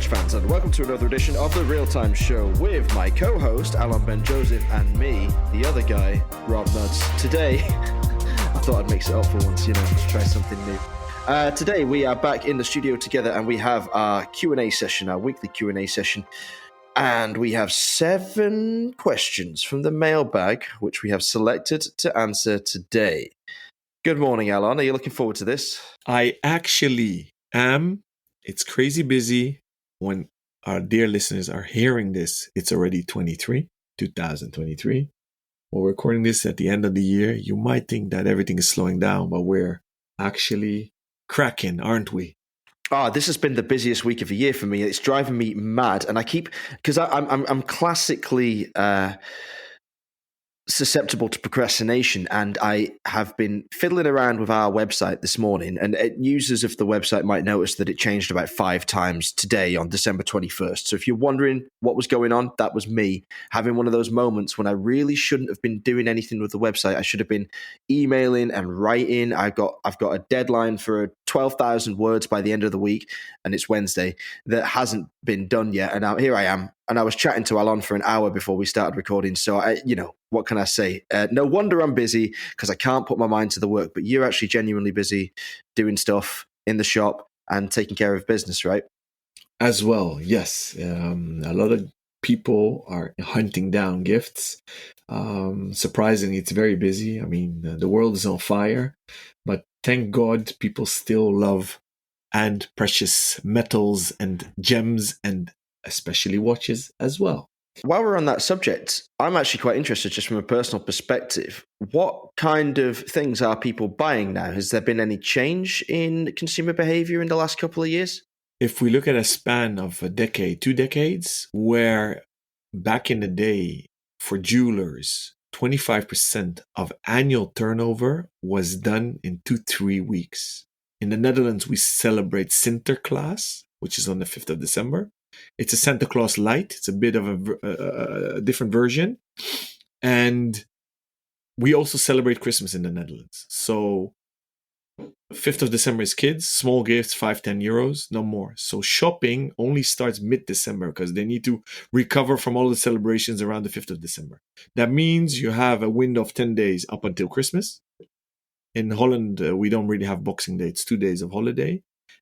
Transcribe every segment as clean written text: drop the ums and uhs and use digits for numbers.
watch fans, and welcome to another edition of the Real Time Show with my co-host Alan Ben Joseph and me, the other guy, Rob Nuts. Today, I thought I'd mix it up for once, let's try something new. Today we are back in the studio together, and we have our Q&A session, our weekly Q&A session, and we have 7 questions from the mailbag, which we have selected to answer today. Good morning, Alan. Are you looking forward to this? I actually am. It's crazy busy. When our dear listeners are hearing this, it's already 2023. We're recording this at the end of the year. You might think that everything is slowing down, but we're actually cracking, aren't we? This has been the busiest week of the year for me. It's driving me mad, and I keep because I'm classically susceptible to procrastination, and I have been fiddling around with our website this morning, and users of the website might notice that it changed about 5 times today on December 21st. So if you're wondering what was going on, that was me having one of those moments when I really shouldn't have been doing anything with the website. I should have been emailing and writing. I've got a deadline for 12,000 words by the end of the week, and it's Wednesday. That hasn't been done yet, and now here I am. And I was chatting to Alan for an hour before we started recording. So, what can I say? No wonder I'm busy, because I can't put my mind to the work. But you're actually genuinely busy doing stuff in the shop and taking care of business, right? As well, yes. A lot of people are hunting down gifts. Surprisingly, it's very busy. I mean, the world is on fire. But thank God people still love and precious metals and gems, and especially watches as well. While we're on that subject, I'm actually quite interested, just from a personal perspective. What kind of things are people buying now? Has there been any change in consumer behavior in the last couple of years? If we look at a span of a decade, 2 decades, where back in the day for jewelers, 25% of annual turnover was done in 2-3 weeks. In the Netherlands, we celebrate Sinterklaas, which is on the 5th of December. It's a Santa Claus light. It's a bit of a different version. And we also celebrate Christmas in the Netherlands. So 5th of December is kids, small gifts, 5-10 euros, no more. So shopping only starts mid-December, because they need to recover from all the celebrations around the 5th of December. That means you have a window of 10 days up until Christmas. In Holland, we don't really have Boxing Day. It's 2 days of holiday.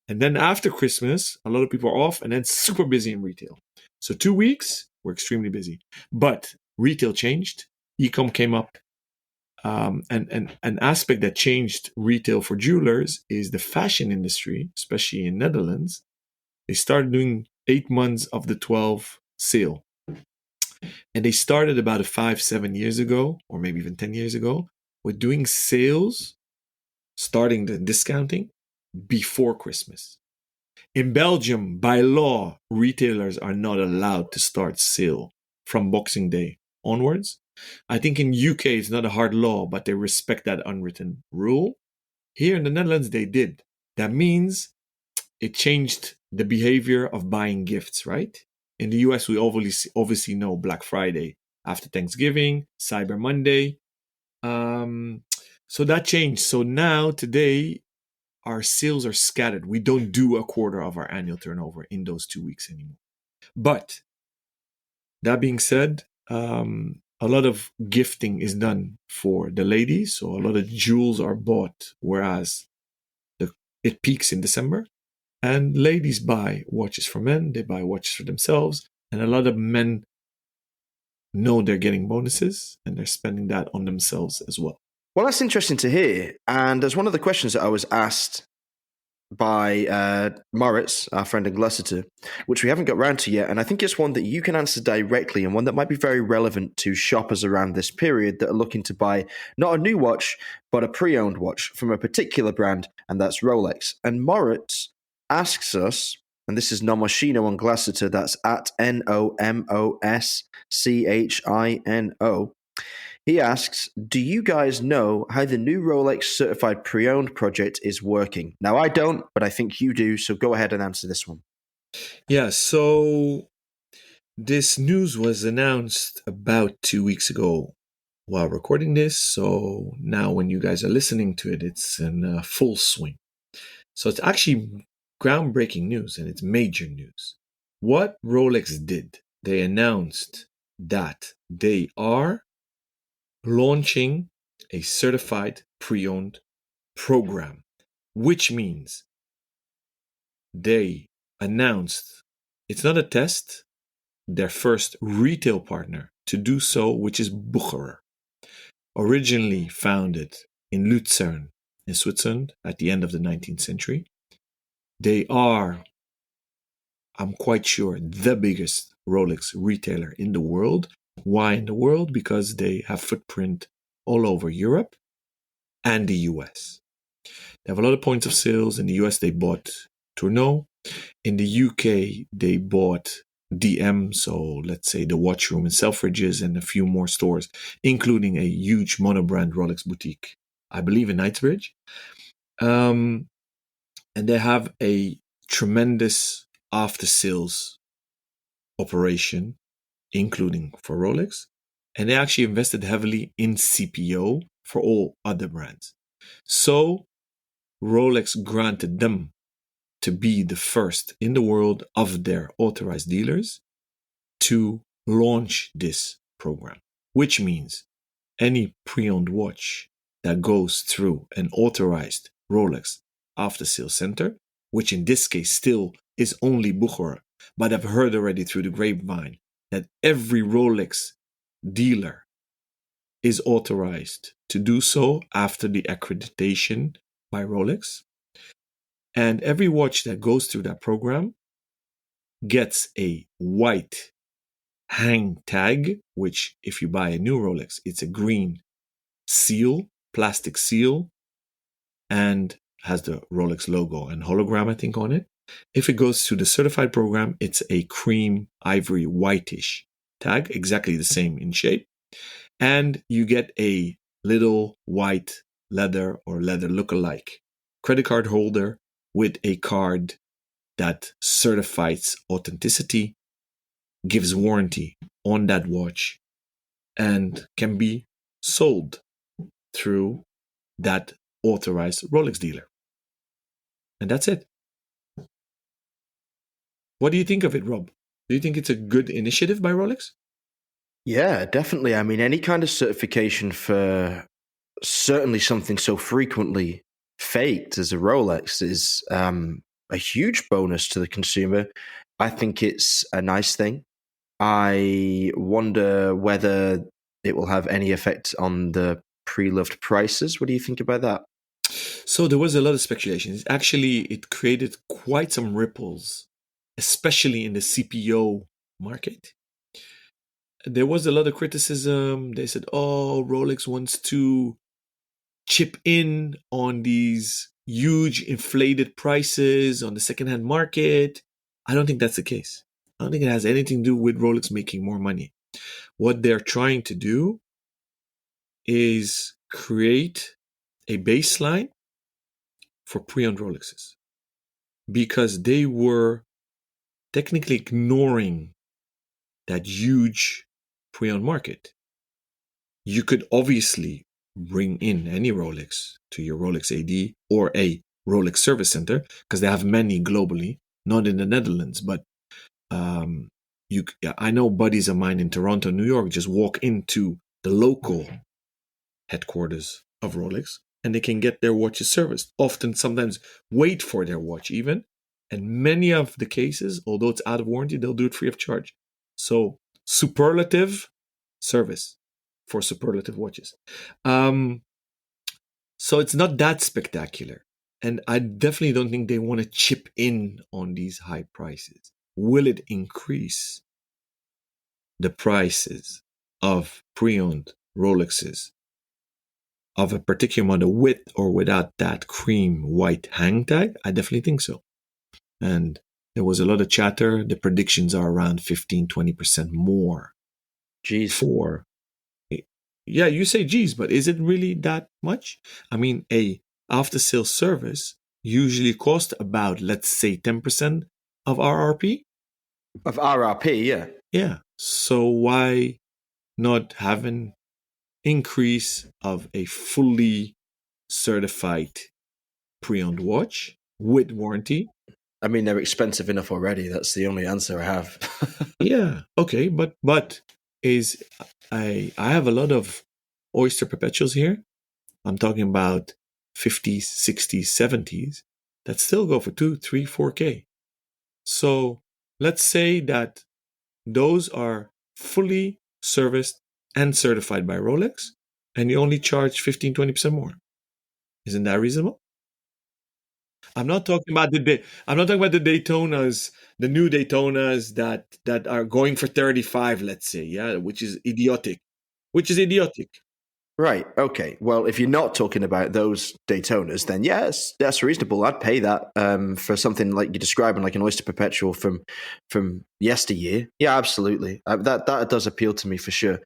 And then after Christmas, a lot of people are off, and then super busy in retail. So 2 weeks, we're extremely busy. But retail changed. E-com came up. And an aspect that changed retail for jewelers is the fashion industry, especially in Netherlands. They started doing 8 months of the 12 sale. And they started about 5-7 years ago, or maybe even 10 years ago, with doing sales, starting the discounting before Christmas. In Belgium, by law, retailers are not allowed to start sale from Boxing Day onwards. I think in UK it's not a hard law, but they respect that unwritten rule. Here in the Netherlands, they did. That means it changed the behavior of buying gifts, right? In the US, we obviously know Black Friday after Thanksgiving, Cyber Monday. So that changed. So now, today, our sales are scattered. We don't do a quarter of our annual turnover in those 2 weeks anymore. But that being said, a lot of gifting is done for the ladies. So a lot of jewels are bought, whereas it peaks in December. And ladies buy watches for men. They buy watches for themselves. And a lot of men know they're getting bonuses, and they're spending that on themselves as well. Well, that's interesting to hear. And there's one of the questions that I was asked by Moritz, our friend in Gloucester, which we haven't got round to yet. And I think it's one that you can answer directly, and one that might be very relevant to shoppers around this period that are looking to buy not a new watch, but a pre-owned watch from a particular brand, and that's Rolex. And Moritz asks us, and this is Nomoschino on Gloucester, that's at NOMOSCHINO. He asks, do you guys know how the new Rolex Certified Pre-Owned project is working? Now, I don't, but I think you do, so go ahead and answer this one. Yeah, so this news was announced about 2 weeks ago while recording this. So now when you guys are listening to it, it's in full swing. So it's actually groundbreaking news, and it's major news. What Rolex did, they announced that they are launching a certified pre-owned program, which means they announced it's not a test, their first retail partner to do so, which is Bucherer, originally founded in Luzern in Switzerland at the end of the 19th century. They are, I'm quite sure, the biggest Rolex retailer in the world. Why in the world? Because they have footprint all over Europe and the US. They have a lot of points of sales. In the US, they bought Tourneau. In the UK, they bought DM, so let's say the watch room and Selfridges and a few more stores, including a huge monobrand Rolex boutique, I believe in Knightsbridge. And they have a tremendous after sales operation, including for Rolex. And they actually invested heavily in CPO for all other brands. So Rolex granted them to be the first in the world of their authorized dealers to launch this program, which means any pre-owned watch that goes through an authorized Rolex after sales center, which in this case still is only Bucherer, but I've heard already through the grapevine that every Rolex dealer is authorized to do so after the accreditation by Rolex. And every watch that goes through that program gets a white hang tag, which if you buy a new Rolex, it's a green seal, plastic seal, and has the Rolex logo and hologram, I think, on it. If it goes through the certified program, it's a cream, ivory, whitish tag, exactly the same in shape. And you get a little white leather or leather look-alike credit card holder with a card that certifies authenticity, gives warranty on that watch, and can be sold through that authorized Rolex dealer. And that's it. What do you think of it, Rob? Do you think it's a good initiative by Rolex? Yeah, definitely. I mean, any kind of certification for certainly something so frequently faked as a Rolex is a huge bonus to the consumer. I think it's a nice thing. I wonder whether it will have any effect on the pre-loved prices. What do you think about that? So there was a lot of speculation. Actually, it created quite some ripples, especially in the CPO market. There was a lot of criticism. They said, oh, Rolex wants to chip in on these huge inflated prices on the secondhand market. I don't think that's the case. I don't think it has anything to do with Rolex making more money. What they're trying to do is create a baseline for pre-owned Rolexes because they were technically ignoring that huge pre-owned market. You could obviously bring in any Rolex to your Rolex AD or a Rolex service center because they have many globally, not in the Netherlands, but I know buddies of mine in Toronto, New York, just walk into the local headquarters of Rolex and they can get their watches serviced. Often, sometimes wait for their watch even. And many of the cases, although it's out of warranty, they'll do it free of charge. So superlative service for superlative watches. So it's not that spectacular. And I definitely don't think they want to chip in on these high prices. Will it increase the prices of pre-owned Rolexes of a particular model with or without that cream white hang tag? I definitely think so. And there was a lot of chatter. The predictions are around 15-20% more. Jeez. For, yeah, you say geez, but is it really that much? I mean, a after sales service usually costs about, let's say, 10% of RRP. Of RRP, yeah. Yeah. So why not have an increase of a fully certified pre-owned watch with warranty I mean, they're expensive enough already. That's the only answer I have. Yeah, okay, but is I have a lot of Oyster perpetuals here. I'm talking about 50s, 60s, 70s that still go for 2, 3, 4K. So let's say that those are fully serviced and certified by Rolex, and you only charge 15, 20% more. Isn't that reasonable? I'm not talking about I'm not talking about the Daytonas, the new Daytonas that are going for 35, let's say, yeah, which is idiotic. Which is idiotic. Right. Okay. Well, if you're not talking about those Daytonas, then yes, that's reasonable. I'd pay that for something like you're describing, like an Oyster Perpetual from yesteryear. Yeah, absolutely. That does appeal to me for sure.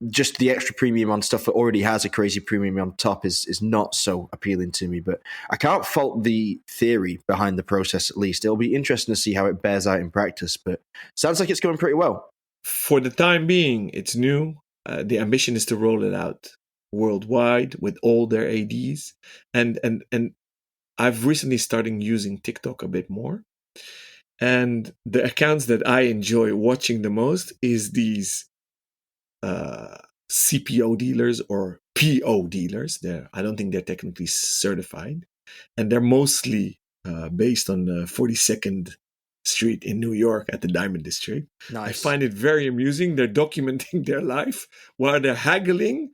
Just the extra premium on stuff that already has a crazy premium on top is not so appealing to me. But I can't fault the theory behind the process. At least it'll be interesting to see how it bears out in practice. But sounds like it's going pretty well. For the time being, it's new. The ambition is to roll it out worldwide with all their ads, and I've recently started using TikTok a bit more. And the accounts that I enjoy watching the most is these uh, CPO dealers or PO dealers. I don't think they're technically certified, and they're mostly based on 42nd Street in New York at the Diamond District. I Nice. find it very amusing. They're documenting their life while they're haggling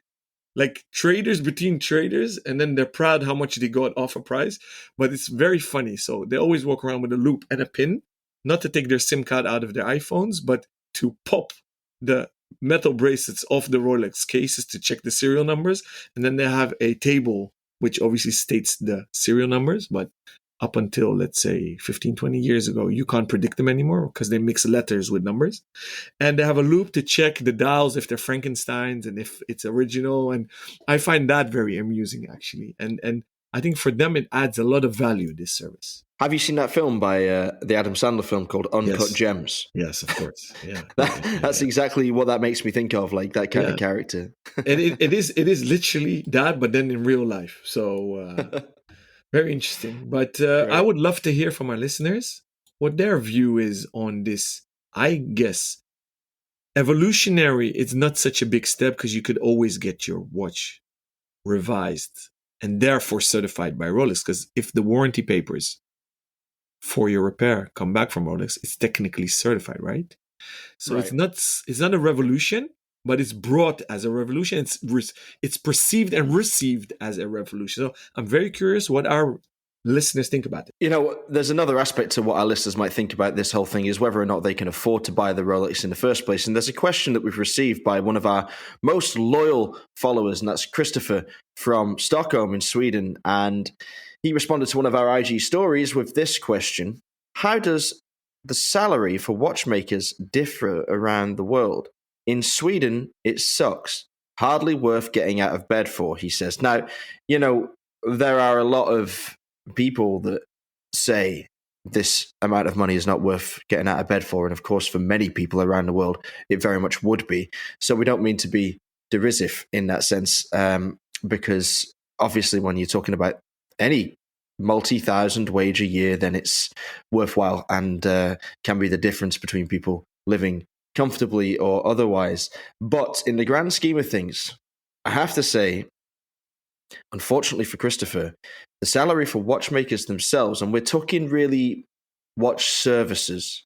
like traders between traders, and then they're proud how much they got off a price. But it's very funny. So they always walk around with a loop and a pin, not to take their SIM card out of their iPhones, but to pop the metal bracelets off the Rolex cases to check the serial numbers. And then they have a table which obviously states the serial numbers, but up until, let's say, 15, 20 years ago, you can't predict them anymore because they mix letters with numbers. And they have a loop to check the dials if they're Frankensteins and if it's original. And I find that very amusing, actually. And I think for them, it adds a lot of value, this service. Have you seen that film by the Adam Sandler film called Uncut Yes. Gems? Yes, of course. Yeah. That's exactly what that makes me think of, like that kind of character. It is literally that, but then in real life. So very interesting. But I would love to hear from our listeners what their view is on this. I guess evolutionary, it's not such a big step because you could always get your watch revised and therefore certified by Rolex. Because if the warranty papers for your repair come back from Rolex, it's technically certified, right? So it's not a revolution, but it's brought as a revolution. It's perceived and received as a revolution. So I'm very curious what our listeners think about it. You know, there's another aspect to what our listeners might think about this whole thing is whether or not they can afford to buy the Rolex in the first place. And there's a question that we've received by one of our most loyal followers, and that's Christopher from Stockholm in Sweden. And he responded to one of our IG stories with this question: how does the salary for watchmakers differ around the world? In Sweden, it sucks. Hardly worth getting out of bed for, he says. Now, you know, there are a lot of people that say this amount of money is not worth getting out of bed for. And of course, for many people around the world, it very much would be. So we don't mean to be derisive in that sense, because obviously when you're talking about any multi-thousand wage a year, then it's worthwhile and can be the difference between people living comfortably or otherwise. But in the grand scheme of things, I have to say, unfortunately for Christopher, the salary for watchmakers themselves, and we're talking really watch services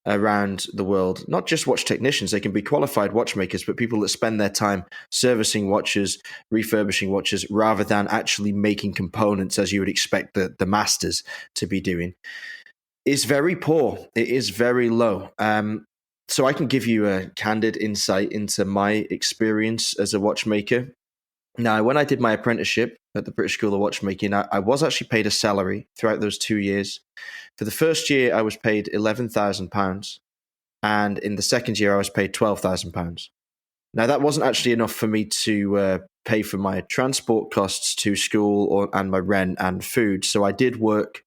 around the world, not just watch technicians, they can be qualified watchmakers, but people that spend their time servicing watches, refurbishing watches, rather than actually making components as you would expect the masters to be doing, is very poor. It is very low. So I can give you a candid insight into my experience as a watchmaker. Now, when I did my apprenticeship at the British School of Watchmaking, I was actually paid a salary throughout those 2 years. For the first year, I was paid £11,000. And in the second year, I was paid £12,000. Now, that wasn't actually enough for me to pay for my transport costs to school and my rent and food. So I did work.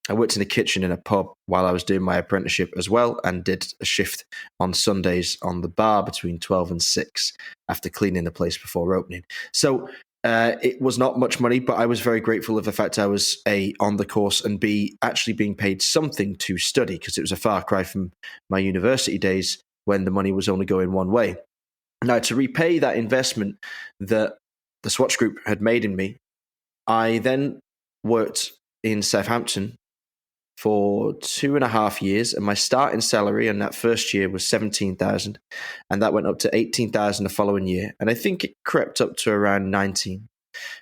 I worked in a kitchen in a pub while I was doing my apprenticeship as well, and did a shift on Sundays on the bar between 12 and 6 after cleaning the place before opening. So It was not much money, but I was very grateful of the fact I was A, on the course, and B, actually being paid something to study, because it was a far cry from my university days when the money was only going one way. Now, to repay that investment that the Swatch Group had made in me, I then worked in Southampton for 2.5 years, and my starting salary in that first year was 17,000, and that went up to 18,000 the following year, and I think it crept up to around 19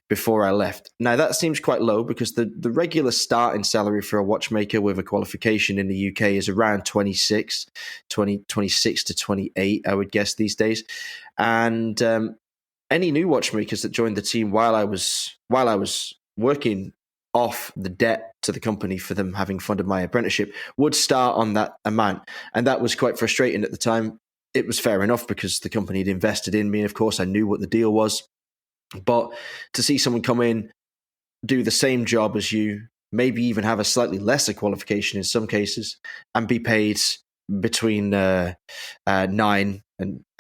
before I left. Now that seems quite low, because the regular starting salary for a watchmaker with a qualification in the UK is around 26 to 28, I would guess, these days. And any new watchmakers that joined the team while I was working off the debt to the company for them having funded my apprenticeship would start on that amount. And that was quite frustrating at the time. It was fair enough because the company had invested in me. And of course, I knew what the deal was. But to see someone come in, do the same job as you, maybe even have a slightly lesser qualification in some cases, and be paid between 9,000 and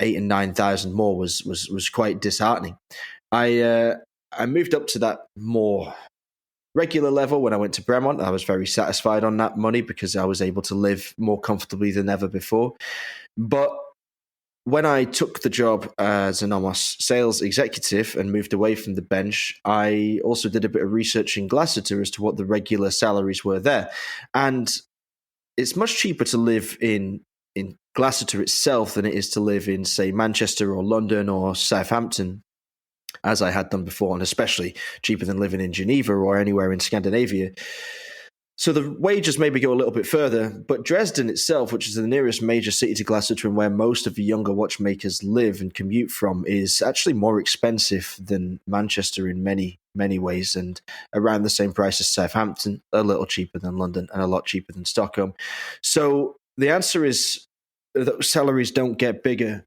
8,000 and 9,000 more was quite disheartening. I moved up to that more regular level when I went to Bremont. I was very satisfied on that money because I was able to live more comfortably than ever before. But when I took the job as an Omos sales executive and moved away from the bench, I also did a bit of research in Glasgow as to what the regular salaries were there. And it's much cheaper to live in Glasgow itself than it is to live in, say, Manchester or London or Southampton, as I had done before, and especially cheaper than living in Geneva or anywhere in Scandinavia. So the wages maybe go a little bit further, but Dresden itself, which is the nearest major city to Glasgow and where most of the younger watchmakers live and commute from, is actually more expensive than Manchester in many, many ways, and around the same price as Southampton, a little cheaper than London and a lot cheaper than Stockholm. So the answer is that salaries don't get bigger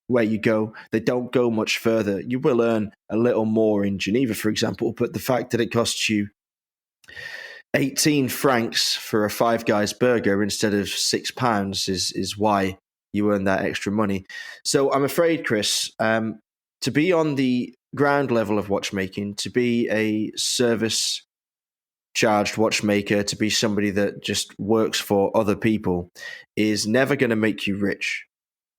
where you go. They don't go much further. You will earn a little more in Geneva, for example, but the fact that it costs you 18 francs for a Five Guys burger instead of £6 is why you earn that extra money. So I'm afraid, Chris, to be on the ground level of watchmaking, to be a service charged watchmaker, to be somebody that just works for other people, is never going to make you rich.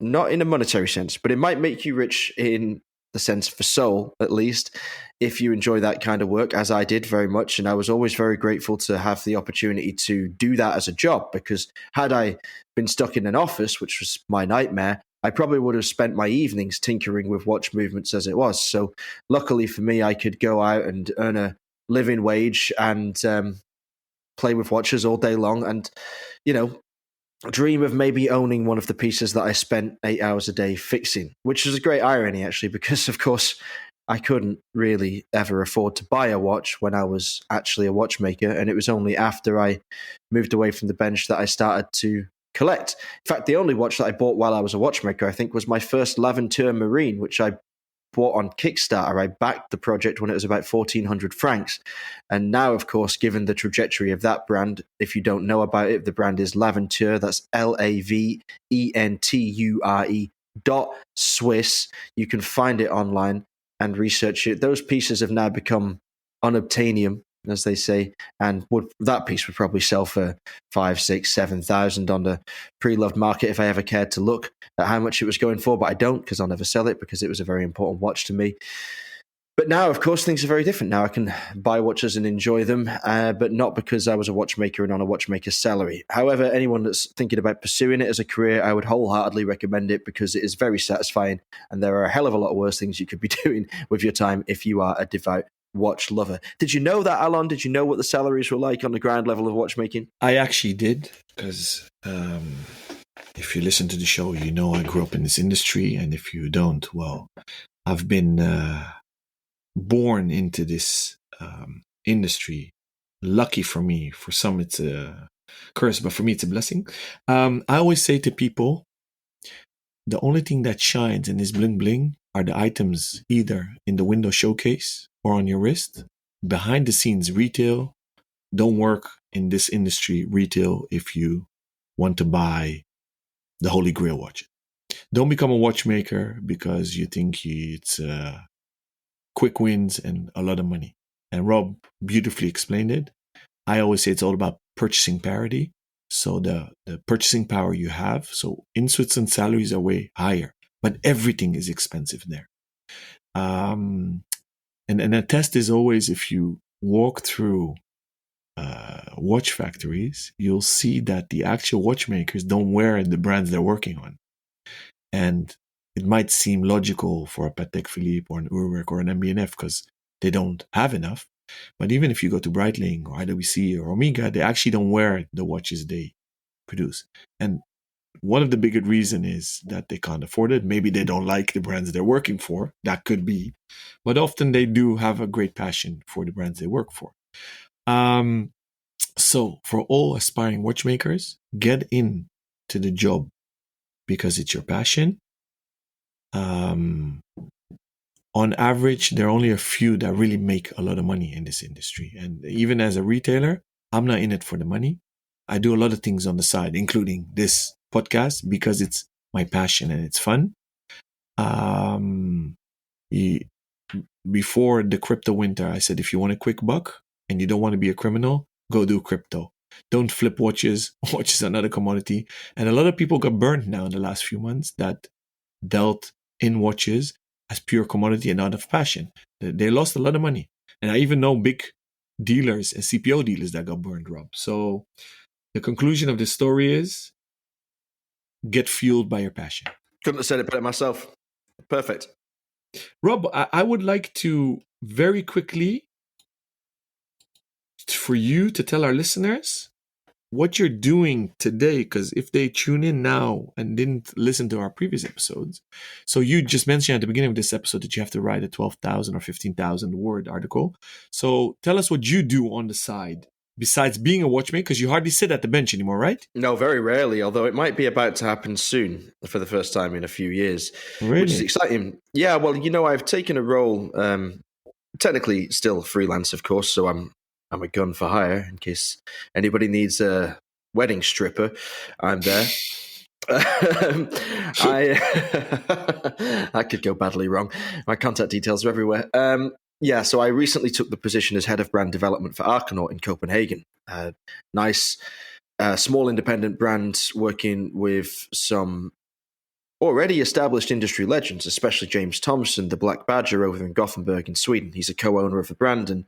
Not in a monetary sense, but it might make you rich in the sense for soul, at least, if you enjoy that kind of work, as I did very much. And I was always very grateful to have the opportunity to do that as a job, because had I been stuck in an office, which was my nightmare, I probably would have spent my evenings tinkering with watch movements as it was. So luckily for me, I could go out and earn a living wage and play with watches all day long, and, dream of maybe owning one of the pieces that I spent 8 hours a day fixing, which is a great irony, actually, because, of course, I couldn't really ever afford to buy a watch when I was actually a watchmaker, and it was only after I moved away from the bench that I started to collect. In fact, the only watch that I bought while I was a watchmaker, I think, was my first Laventure Marine, which I bought on Kickstarter. I backed the project when it was about 1,400 francs. And now, of course, given the trajectory of that brand, if you don't know about it, the brand is Laventure. That's Laventure.Swiss. You can find it online and research it. Those pieces have now become unobtainium, as they say, and that piece would probably sell for 5, 6, 7,000 on the pre-loved market if I ever cared to look at how much it was going for, but I don't, because I'll never sell it, because it was a very important watch to me. But now, of course, things are very different. Now I can buy watches and enjoy them, but not because I was a watchmaker and on a watchmaker's salary. However, anyone that's thinking about pursuing it as a career, I would wholeheartedly recommend it, because it is very satisfying, and there are a hell of a lot worse things you could be doing with your time if you are a devout watch lover. Did you know that, Alon? Did you know what the salaries were like on the ground level of watchmaking? I actually did, because if you listen to the show, you know I grew up in this industry, and if you don't, well, I've been born into this industry. Lucky for me. For some, it's a curse, but for me, it's a blessing. I always say to people, the only thing that shines and is bling bling are the items either in the window showcase or on your wrist. Behind the scenes retail don't work in this industry, retail, if you want to buy the Holy Grail watch. Don't become a watchmaker because you think it's quick wins and a lot of money. And Rob beautifully explained it. I always say it's all about purchasing parity. So the purchasing power you have. So in Switzerland, salaries are way higher, but everything is expensive there. And a test is always, if you walk through watch factories, you'll see that the actual watchmakers don't wear the brands they're working on. And it might seem logical for a Patek Philippe or an Urwerk or an MB&F because they don't have enough. But even if you go to Breitling or IWC or Omega, they actually don't wear the watches they produce. And one of the big reasons is that they can't afford it. Maybe they don't like the brands they're working for. That could be. But often they do have a great passion for the brands they work for. So for all aspiring watchmakers, get in to the job because it's your passion. On average, there are only a few that really make a lot of money in this industry. And even as a retailer, I'm not in it for the money. I do a lot of things on the side, including this podcast, because it's my passion and it's fun. Before the crypto winter, I said, if you want a quick buck and you don't want to be a criminal, go do crypto. Don't flip watches. Watches are not a commodity. And a lot of people got burned now in the last few months that dealt in watches as pure commodity and out of passion. They lost a lot of money. And I even know big dealers and CPO dealers that got burned, Rob. So the conclusion of this story is get fueled by your passion. Couldn't have said it better myself. Perfect. Rob, I would like to very quickly for you to tell our listeners what you're doing today, because if they tune in now and didn't listen to our previous episodes, so you just mentioned at the beginning of this episode that you have to write a 12,000 or 15,000 word article. So tell us what you do on the side besides being a watchmaker, because you hardly sit at the bench anymore, right? No, very rarely, although it might be about to happen soon for the first time in a few years, Really? which is exciting. Yeah, well, I've taken a role, technically still freelance, of course, so I'm a gun for hire in case anybody needs a wedding stripper. I'm there. That could go badly wrong. My contact details are everywhere. So I recently took the position as head of brand development for Arcanaut in Copenhagen. Nice, small independent brand working with some already established industry legends, especially James Thompson, the Black Badger over in Gothenburg in Sweden. He's a co-owner of the brand and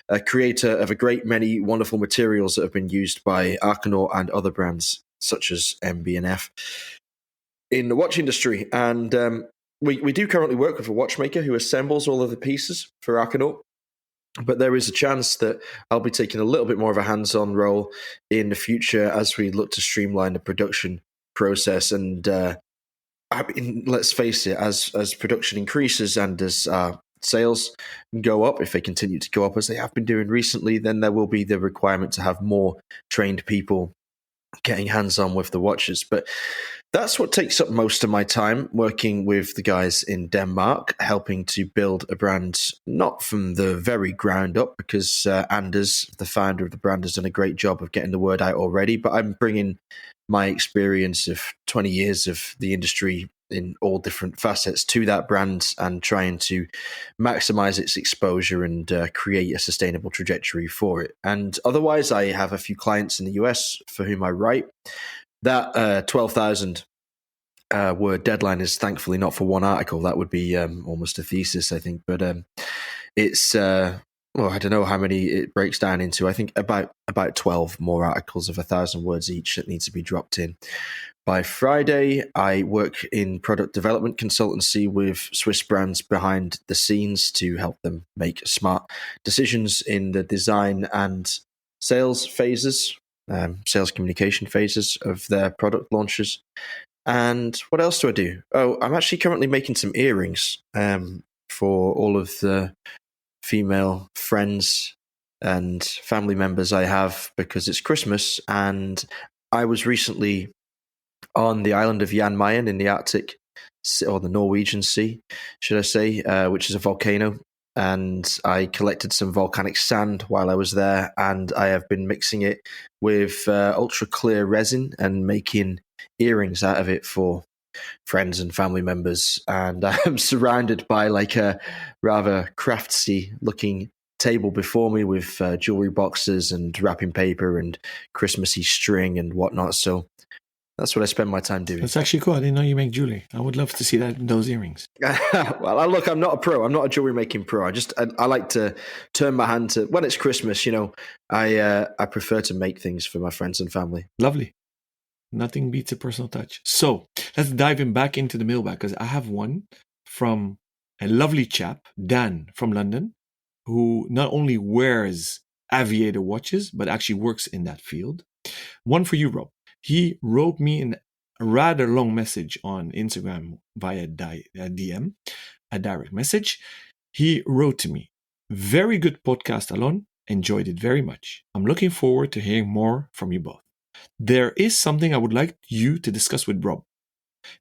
a creator of a great many wonderful materials that have been used by Arcanaut and other brands such as MB&F in the watch industry. And we do currently work with a watchmaker who assembles all of the pieces for Arcanaut. But there is a chance that I'll be taking a little bit more of a hands-on role in the future as we look to streamline the production process. And let's face it, as production increases and as sales go up, if they continue to go up as they have been doing recently, then there will be the requirement to have more trained people getting hands-on with the watches. But that's what takes up most of my time, working with the guys in Denmark, helping to build a brand, not from the very ground up, because Anders, the founder of the brand, has done a great job of getting the word out already. But I'm bringing my experience of 20 years of the industry in all different facets to that brand and trying to maximize its exposure and create a sustainable trajectory for it. And otherwise, I have a few clients in the US for whom I write. That 12,000 word deadline is thankfully not for one article. That would be almost a thesis, I think. But it's I don't know how many it breaks down into. I think about 12 more articles of 1,000 words each that need to be dropped in by Friday. I work in product development consultancy with Swiss brands behind the scenes to help them make smart decisions in the design and sales phases, sales communication phases of their product launches. And what else do I do? Oh, I'm actually currently making some earrings for all of the female friends and family members I have because it's Christmas. And I was recently on the island of Jan Mayen in the Arctic, or the Norwegian Sea, should I say, which is a volcano. And I collected some volcanic sand while I was there, and I have been mixing it with ultra clear resin and making earrings out of it for friends and family members, and I'm surrounded by like a rather craftsy looking table before me with jewelry boxes and wrapping paper and Christmassy string and whatnot. So that's what I spend my time doing. That's actually cool. I didn't know you make jewelry. I would love to see those earrings. Well, look, I'm not a pro. I'm not a jewelry making pro. I like to turn my hand to when it's Christmas. I prefer to make things for my friends and family. Lovely. Nothing beats a personal touch. So let's dive in back into the mailbag, because I have one from a lovely chap, Dan from London, who not only wears aviator watches, but actually works in that field. One for you, Rob. He wrote me a rather long message on Instagram via DM, a direct message. He wrote to me, "Very good podcast, Alon. Enjoyed it very much. I'm looking forward to hearing more from you both. There is something I would like you to discuss with Rob,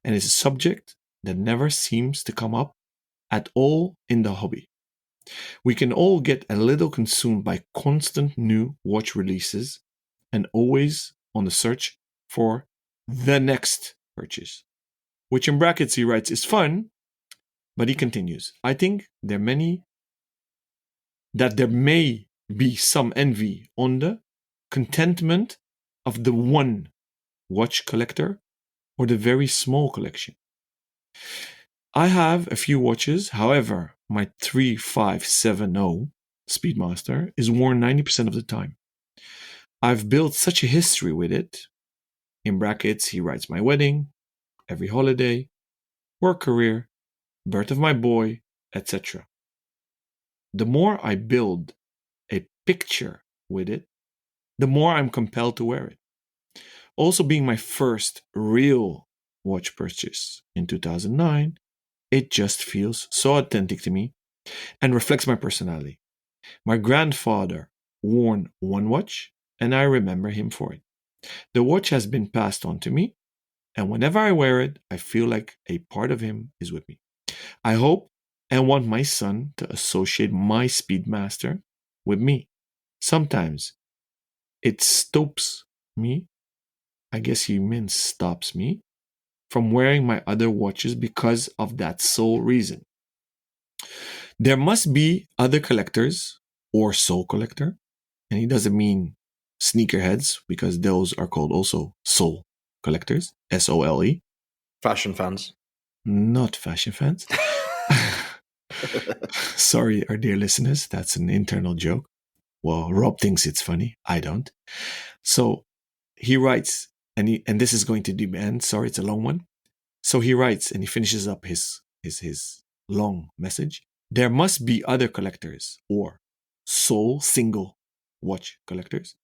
and it's a subject that never seems to come up at all in the hobby. We can all get a little consumed by constant new watch releases and always on the search for the next purchase, which in brackets he writes is fun, but he continues, I think there may be some envy on the contentment of the one watch collector or the very small collection. I have a few watches, however, my 3570 Speedmaster is worn 90% of the time. I've built such a history with it. In brackets, he writes my wedding, every holiday, work career, birth of my boy, etc. The more I build a picture with it, the more I'm compelled to wear it. Also, being my first real watch purchase in 2009, it just feels so authentic to me and reflects my personality. My grandfather wore one watch, and I remember him for it. The watch has been passed on to me, and whenever I wear it, I feel like a part of him is with me. I hope and want my son to associate my Speedmaster with me. Sometimes it stops me, I guess he means stops me, from wearing my other watches because of that sole reason. There must be other collectors or soul collector, and he doesn't mean sneakerheads, because those are called also soul collectors, SOLE. Fashion fans. Not fashion fans. Sorry, our dear listeners, that's an internal joke. Well, Rob thinks it's funny. I don't. So he writes, and this is going to depend. Sorry, it's a long one. So he writes, and he finishes up his long message. There must be other collectors or sole single watch collectors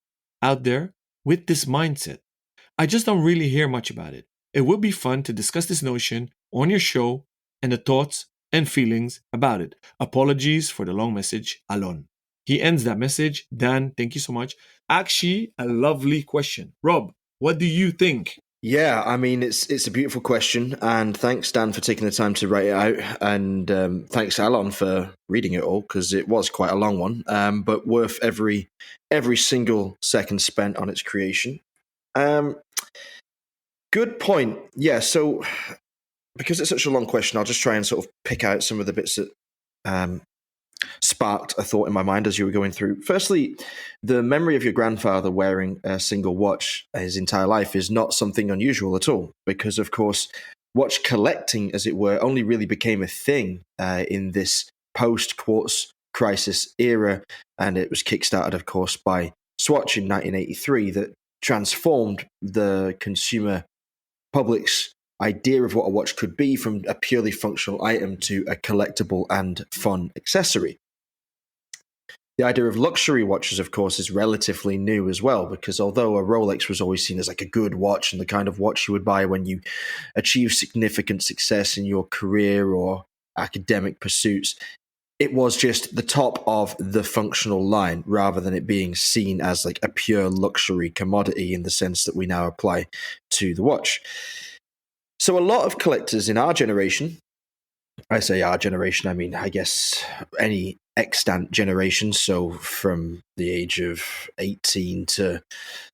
out there with this mindset. I just don't really hear much about it. It would be fun to discuss this notion on your show and the thoughts and feelings about it. Apologies for the long message, Alon. He ends that message. Dan, thank you so much. Actually, a lovely question. Rob, what do you think? Yeah, I mean, it's a beautiful question, and thanks, Dan, for taking the time to write it out, and thanks, Alon, for reading it all, because it was quite a long one, but worth every single second spent on its creation. Good point. Yeah, so because it's such a long question, I'll just try and sort of pick out some of the bits that sparked a thought in my mind as you were going through. Firstly, the memory of your grandfather wearing a single watch his entire life is not something unusual at all, because, of course, watch collecting, as it were, only really became a thing in this post-quartz crisis era, and it was kickstarted, of course, by Swatch in 1983 that transformed the consumer public's idea of what a watch could be from a purely functional item to a collectible and fun accessory. The idea of luxury watches, of course, is relatively new as well, because although a Rolex was always seen as like a good watch and the kind of watch you would buy when you achieve significant success in your career or academic pursuits, it was just the top of the functional line rather than it being seen as like a pure luxury commodity in the sense that we now apply to the watch. So a lot of collectors in our generation, I say our generation, I mean, I guess any extant generation, so from the age of 18 to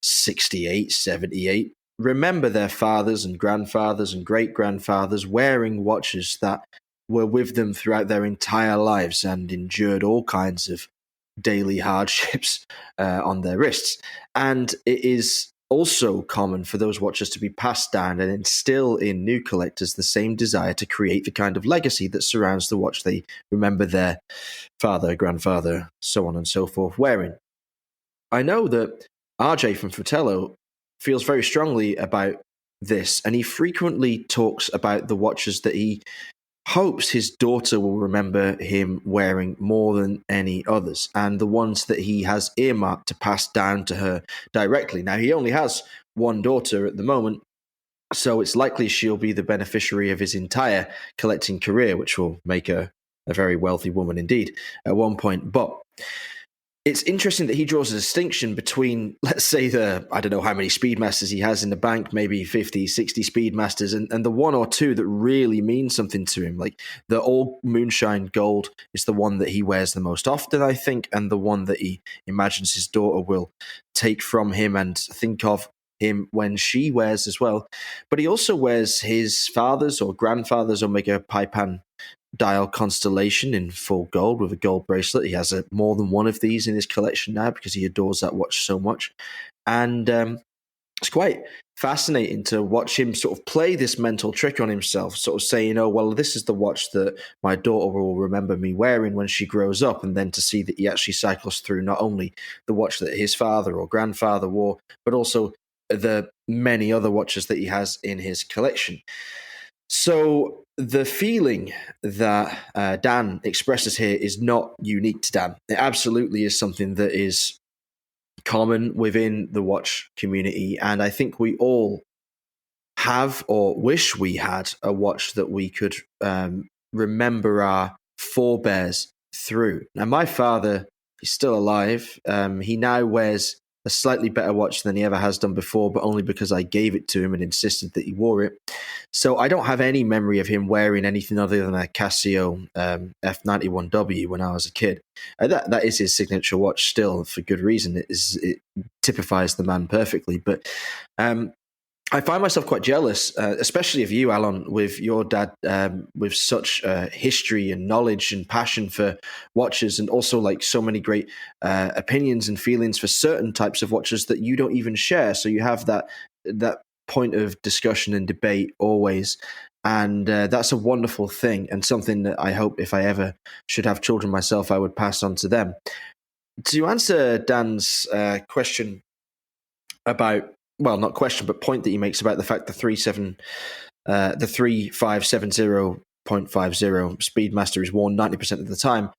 68, 78, remember their fathers and grandfathers and great-grandfathers wearing watches that were with them throughout their entire lives and endured all kinds of daily hardships on their wrists. And it is also common for those watches to be passed down and instill in new collectors the same desire to create the kind of legacy that surrounds the watch they remember their father, grandfather, so on and so forth wearing. I know that RJ from Fratello feels very strongly about this, and he frequently talks about the watches that he hopes his daughter will remember him wearing more than any others, and the ones that he has earmarked to pass down to her directly. Now, he only has one daughter at the moment, so it's likely she'll be the beneficiary of his entire collecting career, which will make her a very wealthy woman indeed at one point. But it's interesting that he draws a distinction between, let's say, I don't know how many Speedmasters he has in the bank, maybe 50, 60 Speedmasters, and the one or two that really mean something to him. Like the All Moonshine Gold is the one that he wears the most often, I think, and the one that he imagines his daughter will take from him and think of him when she wears as well. But he also wears his father's or grandfather's Omega Paipan dial constellation in full gold with a gold bracelet. He has more than one of these in his collection now because he adores that watch so much. And it's quite fascinating to watch him sort of play this mental trick on himself, sort of saying, oh, well, this is the watch that my daughter will remember me wearing when she grows up, and then to see that he actually cycles through not only the watch that his father or grandfather wore, but also the many other watches that he has in his collection. So the feeling that Dan expresses here is not unique to Dan. It absolutely is something that is common within the watch community, and I think we all have or wish we had a watch that we could remember our forebears through. Now, my father is still alive. He now wears a slightly better watch than he ever has done before, but only because I gave it to him and insisted that he wore it. So I don't have any memory of him wearing anything other than a Casio F91W when I was a kid. That is his signature watch still, for good reason. It typifies the man perfectly. But I find myself quite jealous, especially of you, Alan, with your dad, with such history and knowledge and passion for watches, and also like so many great opinions and feelings for certain types of watches that you don't even share. So you have that point of discussion and debate always, and that's a wonderful thing, and something that I hope if I ever should have children myself, I would pass on to them. To answer Dan's question about, well, not question, but point that he makes about the fact the 3570.50 Speedmaster is worn 90% of the time.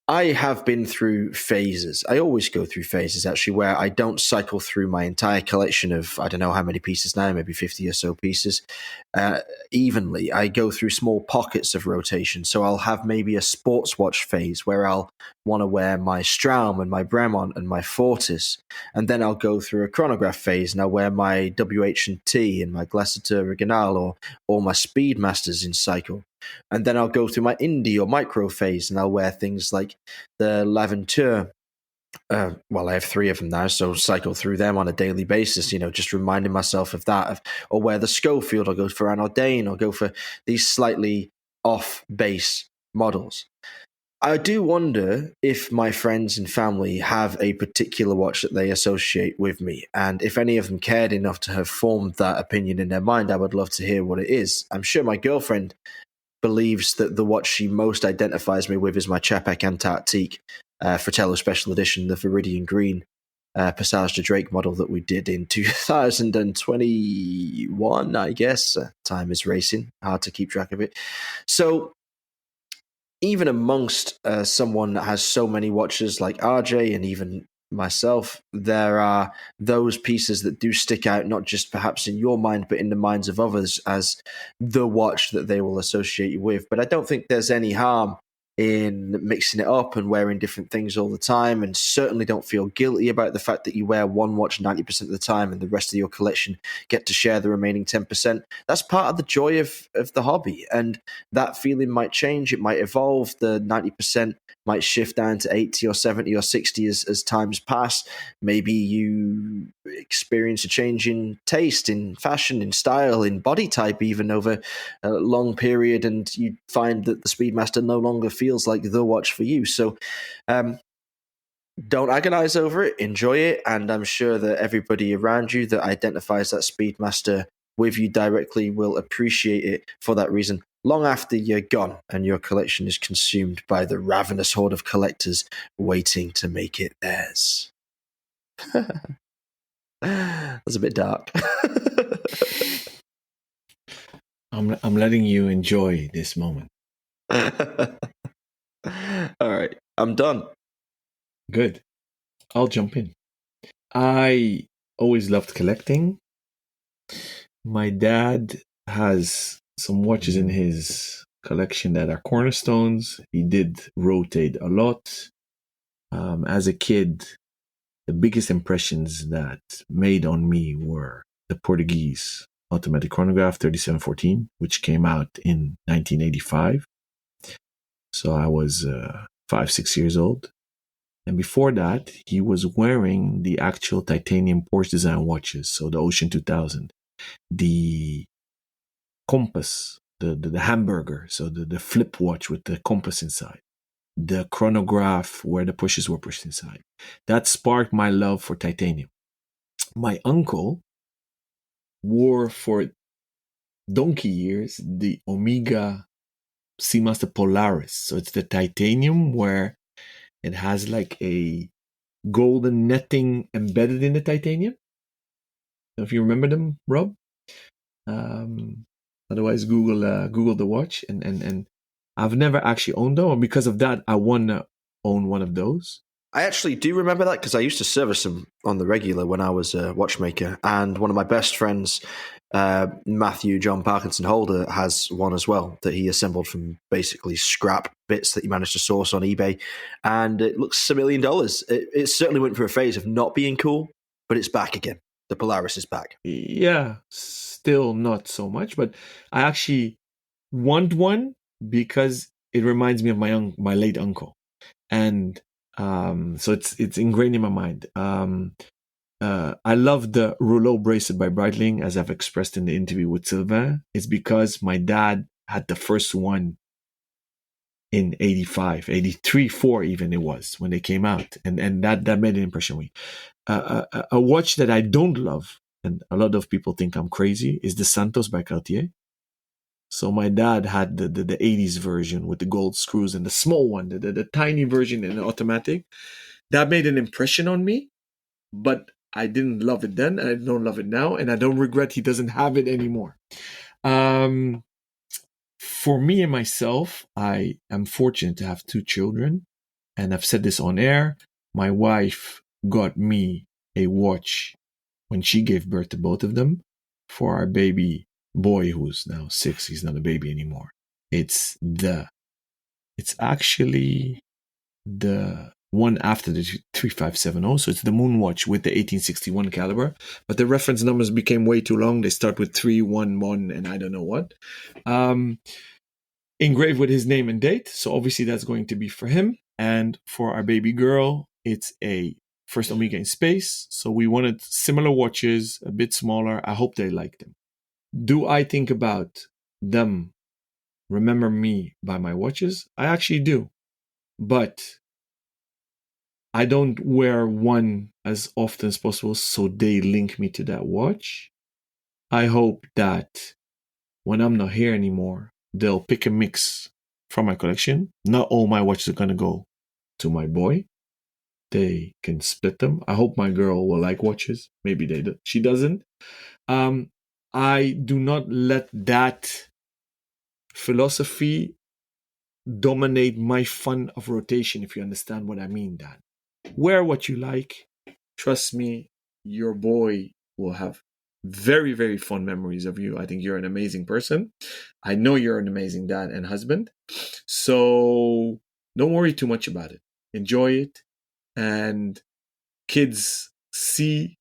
I have been through phases. I always go through phases, actually, where I don't cycle through my entire collection of, I don't know how many pieces now, maybe 50 or so pieces, evenly. I go through small pockets of rotation. So I'll have maybe a sports watch phase where I'll want to wear my Straum and my Bremont and my Fortis. And then I'll go through a chronograph phase and I'll wear my WH&T and my Glacéteur Original or my Speedmasters in cycle. And then I'll go through my indie or micro phase and I'll wear things like the L'Aventure. Well, I have 3 of them now, so cycle through them on a daily basis, just reminding myself of that. Or wear the Schofield, I'll go for an Ordain, or go for these slightly off-base models. I do wonder if my friends and family have a particular watch that they associate with me. And if any of them cared enough to have formed that opinion in their mind, I would love to hear what it is. I'm sure my girlfriend believes that the watch she most identifies me with is my Chapek Antarctique Fratello Special Edition, the Viridian Green Passage de Drake model that we did in 2021, I guess. Time is racing, hard to keep track of it. So even amongst someone that has so many watches like RJ and even myself, there are those pieces that do stick out, not just perhaps in your mind, but in the minds of others as the watch that they will associate you with. But I don't think there's any harm in mixing it up and wearing different things all the time, and certainly don't feel guilty about the fact that you wear one watch 90% of the time and the rest of your collection get to share the remaining 10%. That's part of the joy of the hobby, and that feeling might change, it might evolve. The 90% might shift down to 80 or 70 or 60 as times pass. Maybe you experience a change in taste, in fashion, in style, in body type, even over a long period, and you find that the Speedmaster no longer feels like the watch for you. So don't agonize over it, enjoy it, and I'm sure that everybody around you that identifies that Speedmaster with you directly will appreciate it for that reason long after you're gone and your collection is consumed by the ravenous horde of collectors waiting to make it theirs. That's a bit dark. I'm letting you enjoy this moment. All right, I'm done. Good. I'll jump in. I always loved collecting. My dad has some watches in his collection that are cornerstones. He did rotate a lot. As a kid, the biggest impressions that made on me were the Portuguese automatic chronograph 3714, which came out in 1985. So I was 5-6 years old. And before that, he was wearing the actual titanium Porsche design watches. So the Ocean 2000, the compass, the hamburger, so the flip watch with the compass inside, the chronograph where the pushes were pushed inside. That sparked my love for titanium. My uncle wore for donkey years the Omega Seamaster Polaris. So it's the titanium where it has like a golden netting embedded in the titanium. If you remember them, Rob. Otherwise, Google the watch, and I've never actually owned them, and because of that, I want to own one of those. I actually do remember that because I used to service them on the regular when I was a watchmaker, and one of my best friends, Matthew John Parkinson Holder, has one as well that he assembled from basically scrap bits that he managed to source on eBay, and it looks $1 million. It certainly went through a phase of not being cool, but it's back again. The Polaris is back. Yeah, still not so much, but I actually want one because it reminds me of my late uncle, and so it's ingrained in my mind. I love the rouleau bracelet by Breitling, as I've expressed in the interview with Sylvain. It's because my dad had the first one in 85, 83, 4 even it was when they came out. And that made an impression on me. A watch that I don't love, and a lot of people think I'm crazy, is the Santos by Cartier. So my dad had the 80s version with the gold screws and the small one, the tiny version in automatic. That made an impression on me, but I didn't love it then, and I don't love it now, and I don't regret he doesn't have it anymore. For me and myself, I am fortunate to have 2 children, and I've said this on air. My wife got me a watch when she gave birth to both of them for our baby boy, who's now 6. He's not a baby anymore. It's actually the one after the 3570. So it's the Moon Watch with the 1861 caliber. But the reference numbers became way too long. They start with 311 and I don't know what. Engraved with his name and date. So obviously that's going to be for him. And for our baby girl, it's a first Omega in space. So we wanted similar watches, a bit smaller. I hope they like them. Do I think about them remember me by my watches? I actually do. But I don't wear one as often as possible, so they link me to that watch. I hope that when I'm not here anymore, they'll pick a mix from my collection. Not all my watches are going to go to my boy. They can split them. I hope my girl will like watches. Maybe she doesn't. I do not let that philosophy dominate my fun of rotation, if you understand what I mean, Dan. Wear what you like. Trust me, your boy will have very, very fond memories of you. I think you're an amazing person. I know you're an amazing dad and husband. So don't worry too much about it. Enjoy it. And kids see,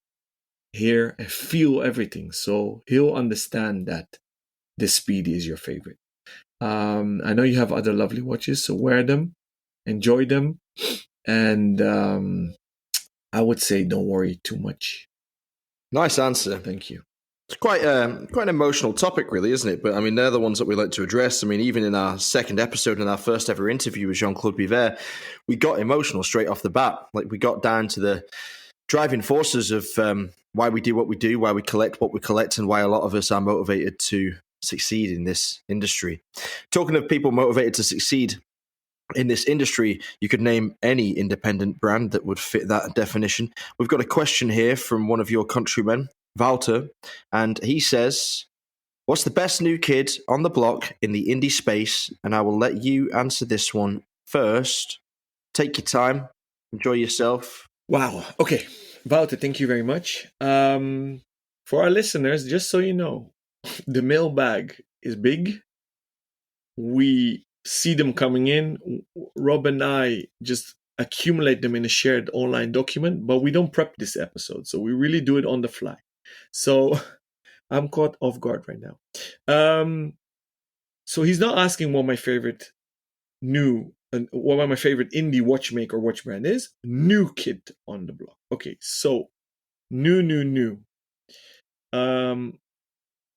hear, and feel everything. So he'll understand that the Speedy is your favorite. I know you have other lovely watches, so wear them. enjoy them, and I would say don't worry too much. Nice answer. Thank you. It's quite an emotional topic, really, isn't it? But I mean, they're the ones that we like to address. I mean, even in our second episode, in our first ever interview with Jean-Claude Biver, we got emotional straight off the bat. Like, we got down to the driving forces of why we do what we do, why we collect what we collect, and why a lot of us are motivated to succeed in this industry. Talking of people motivated to succeed in this industry, you could name any independent brand that would fit that definition. We've got a question here from one of your countrymen, Walter, and he says, what's the best new kid on the block in the indie space? And I will let you answer this one first. Take your time. Enjoy yourself. Wow. Okay. Wouter, thank you very much. For our listeners, just so you know, the mailbag is big. We see them coming in. Rob and I just accumulate them in a shared online document, but we don't prep this episode. So we really do it on the fly. So I'm caught off guard right now. So he's not asking what my favorite indie watchmaker or watch brand is. New kid on the block. Okay, so new.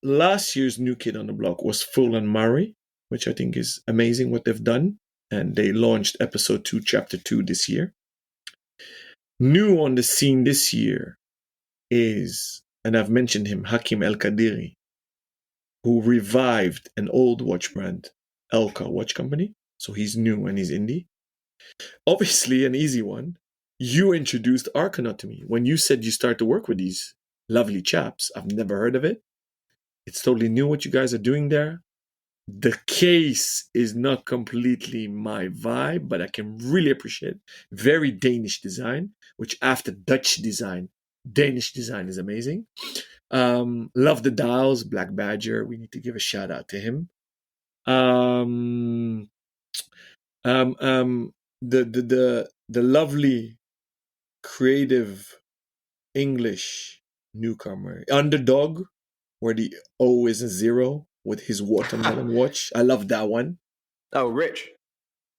Last year's new kid on the block was Full and Murray, which I think is amazing what they've done. And they launched episode 2, chapter 2 this year. New on the scene this year is, and I've mentioned him, Hakim El Kadiri, who revived an old watch brand, Elka Watch Company. So he's new and he's indie. Obviously, an easy one. You introduced Arcanaut to me. When you said you start to work with these lovely chaps, I've never heard of it. It's totally new what you guys are doing there. The case is not completely my vibe, but I can really appreciate very Danish design, which after Dutch design, Danish design is amazing. Love the dials, Black Badger. We need to give a shout out to him. The lovely creative English newcomer Underdog, where the O is a 0 with his watermelon watch. I love that one. Oh, Rich.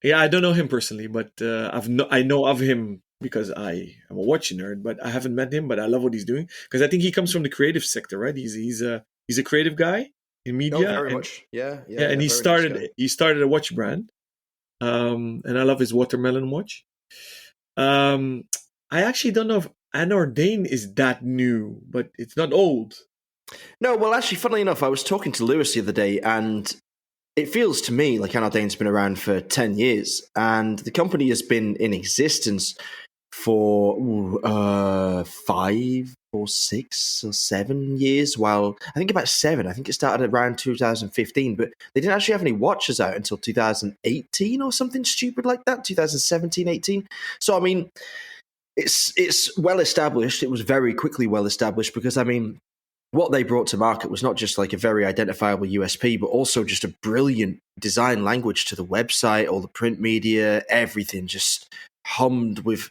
Yeah, I don't know him personally, but I know of him because I am a watch nerd, but I haven't met him. But I love what he's doing because I think he comes from the creative sector, right? He's a creative guy in media. Oh, very much. Yeah. And he started a watch brand. And I love his watermelon watch. I actually don't know if Anordain is that new, but it's not old. No, well, actually, funnily enough, I was talking to Lewis the other day, and it feels to me like Anordain's been around for 10 years, and the company has been in existence for 5 or 6 or 7 years. While I think about 7. I think it started around 2015, but they didn't actually have any watches out until 2018 or something stupid like that, 2017, 18. So, I mean, it's well established. It was very quickly well established because, I mean, what they brought to market was not just like a very identifiable USP, but also just a brilliant design language to the website, all the print media, everything just hummed with,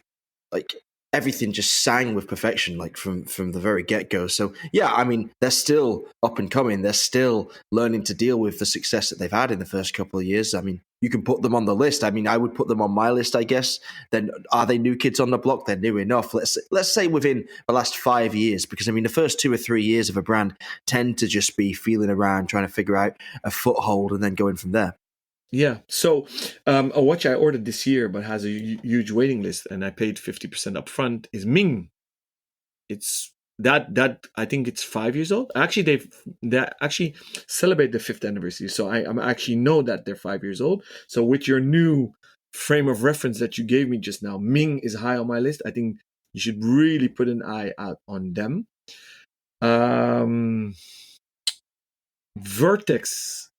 like, everything just sang with perfection, like from the very get-go. So yeah, I mean, they're still up and coming. They're still learning to deal with the success that they've had in the first couple of years. I mean, you can put them on the list. I mean, I would put them on my list, I guess. Then are they new kids on the block? They're new enough. Let's say within the last 5 years, because I mean, the first 2 or 3 years of a brand tend to just be feeling around, trying to figure out a foothold, and then going from there. Yeah. So a watch I ordered this year but has a huge waiting list and I paid 50% up front is Ming. It's that I think it's 5 years old. Actually, they actually celebrate the 5th anniversary. So I actually know that they're 5 years old. So with your new frame of reference that you gave me just now, Ming is high on my list. I think you should really put an eye out on them. Vertex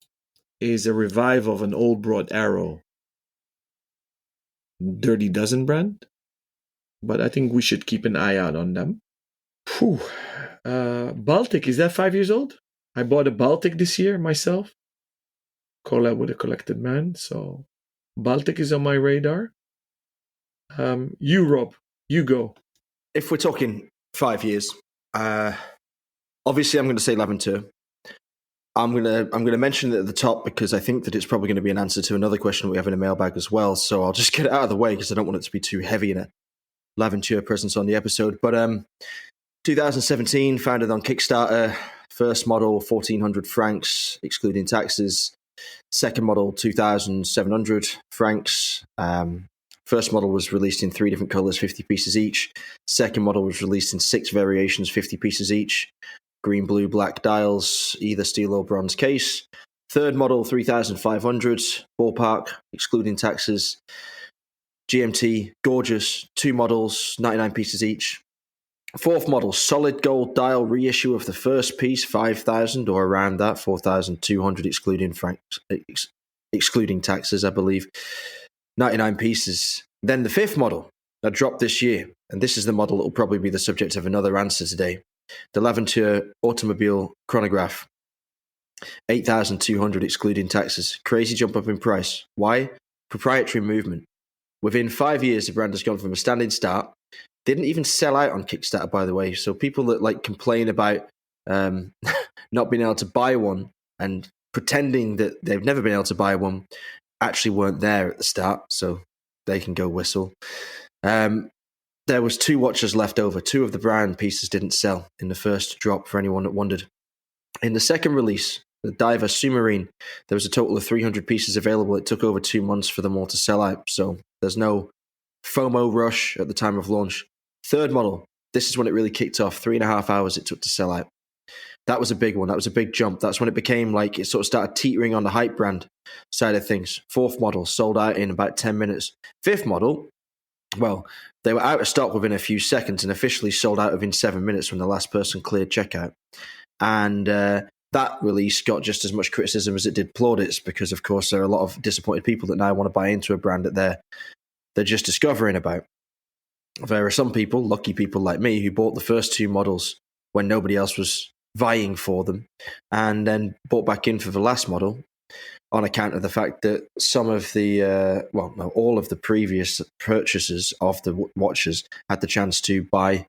is a revival of an old Broad Arrow Dirty Dozen brand, but I think we should keep an eye out on them. Whew. Baltic, is that 5 years old? I bought a Baltic this year myself. Collab with a Collected Man, so Baltic is on my radar. You, Rob, you go. If we're talking 5 years, obviously I'm going to say Laventure. I'm gonna mention it at the top because I think that it's probably going to be an answer to another question we have in a mailbag as well. So I'll just get it out of the way because I don't want it to be too heavy in a Laventure presence on the episode. But 2017, founded on Kickstarter. First model 1,400 francs, excluding taxes. Second model 2,700 francs. First model was released in 3 different colors, 50 pieces each. Second model was released in 6 variations, 50 pieces each. Green, blue, black dials, either steel or bronze case. Third model, 3,500, ballpark, excluding taxes. GMT, gorgeous, 2 models, 99 pieces each. Fourth model, solid gold dial reissue of the first piece, 5,000 or around that, 4,200 excluding taxes, I believe. 99 pieces. Then the fifth model that dropped this year, and this is the model that will probably be the subject of another answer today. The Laventure Automobile Chronograph, 8,200 excluding taxes. Crazy jump up in price. Why? Proprietary movement. Within 5 years, the brand has gone from a standing start. Didn't even sell out on Kickstarter, by the way. So people that complain about not being able to buy one and pretending that they've never been able to buy one actually weren't there at the start, so they can go whistle. There was 2 watches left over. 2 of the brand pieces didn't sell in the first drop, for anyone that wondered. In the second release, the Diver Submarine, there was a total of 300 pieces available. It took over 2 months for them all to sell out, so there's no FOMO rush at the time of launch. Third model, this is when it really kicked off. 3.5 hours it took to sell out. That was a big one. That was a big jump. That's when it became it sort of started teetering on the hype brand side of things. Fourth model sold out in about 10 minutes. Fifth model, well, they were out of stock within a few seconds and officially sold out within 7 minutes when the last person cleared checkout. And that release got just as much criticism as it did plaudits because, of course, there are a lot of disappointed people that now want to buy into a brand that they're just discovering about. There are some people, lucky people like me, who bought the first 2 models when nobody else was vying for them and then bought back in for the last model on account of the fact that some of all of the previous purchasers of the watches had the chance to buy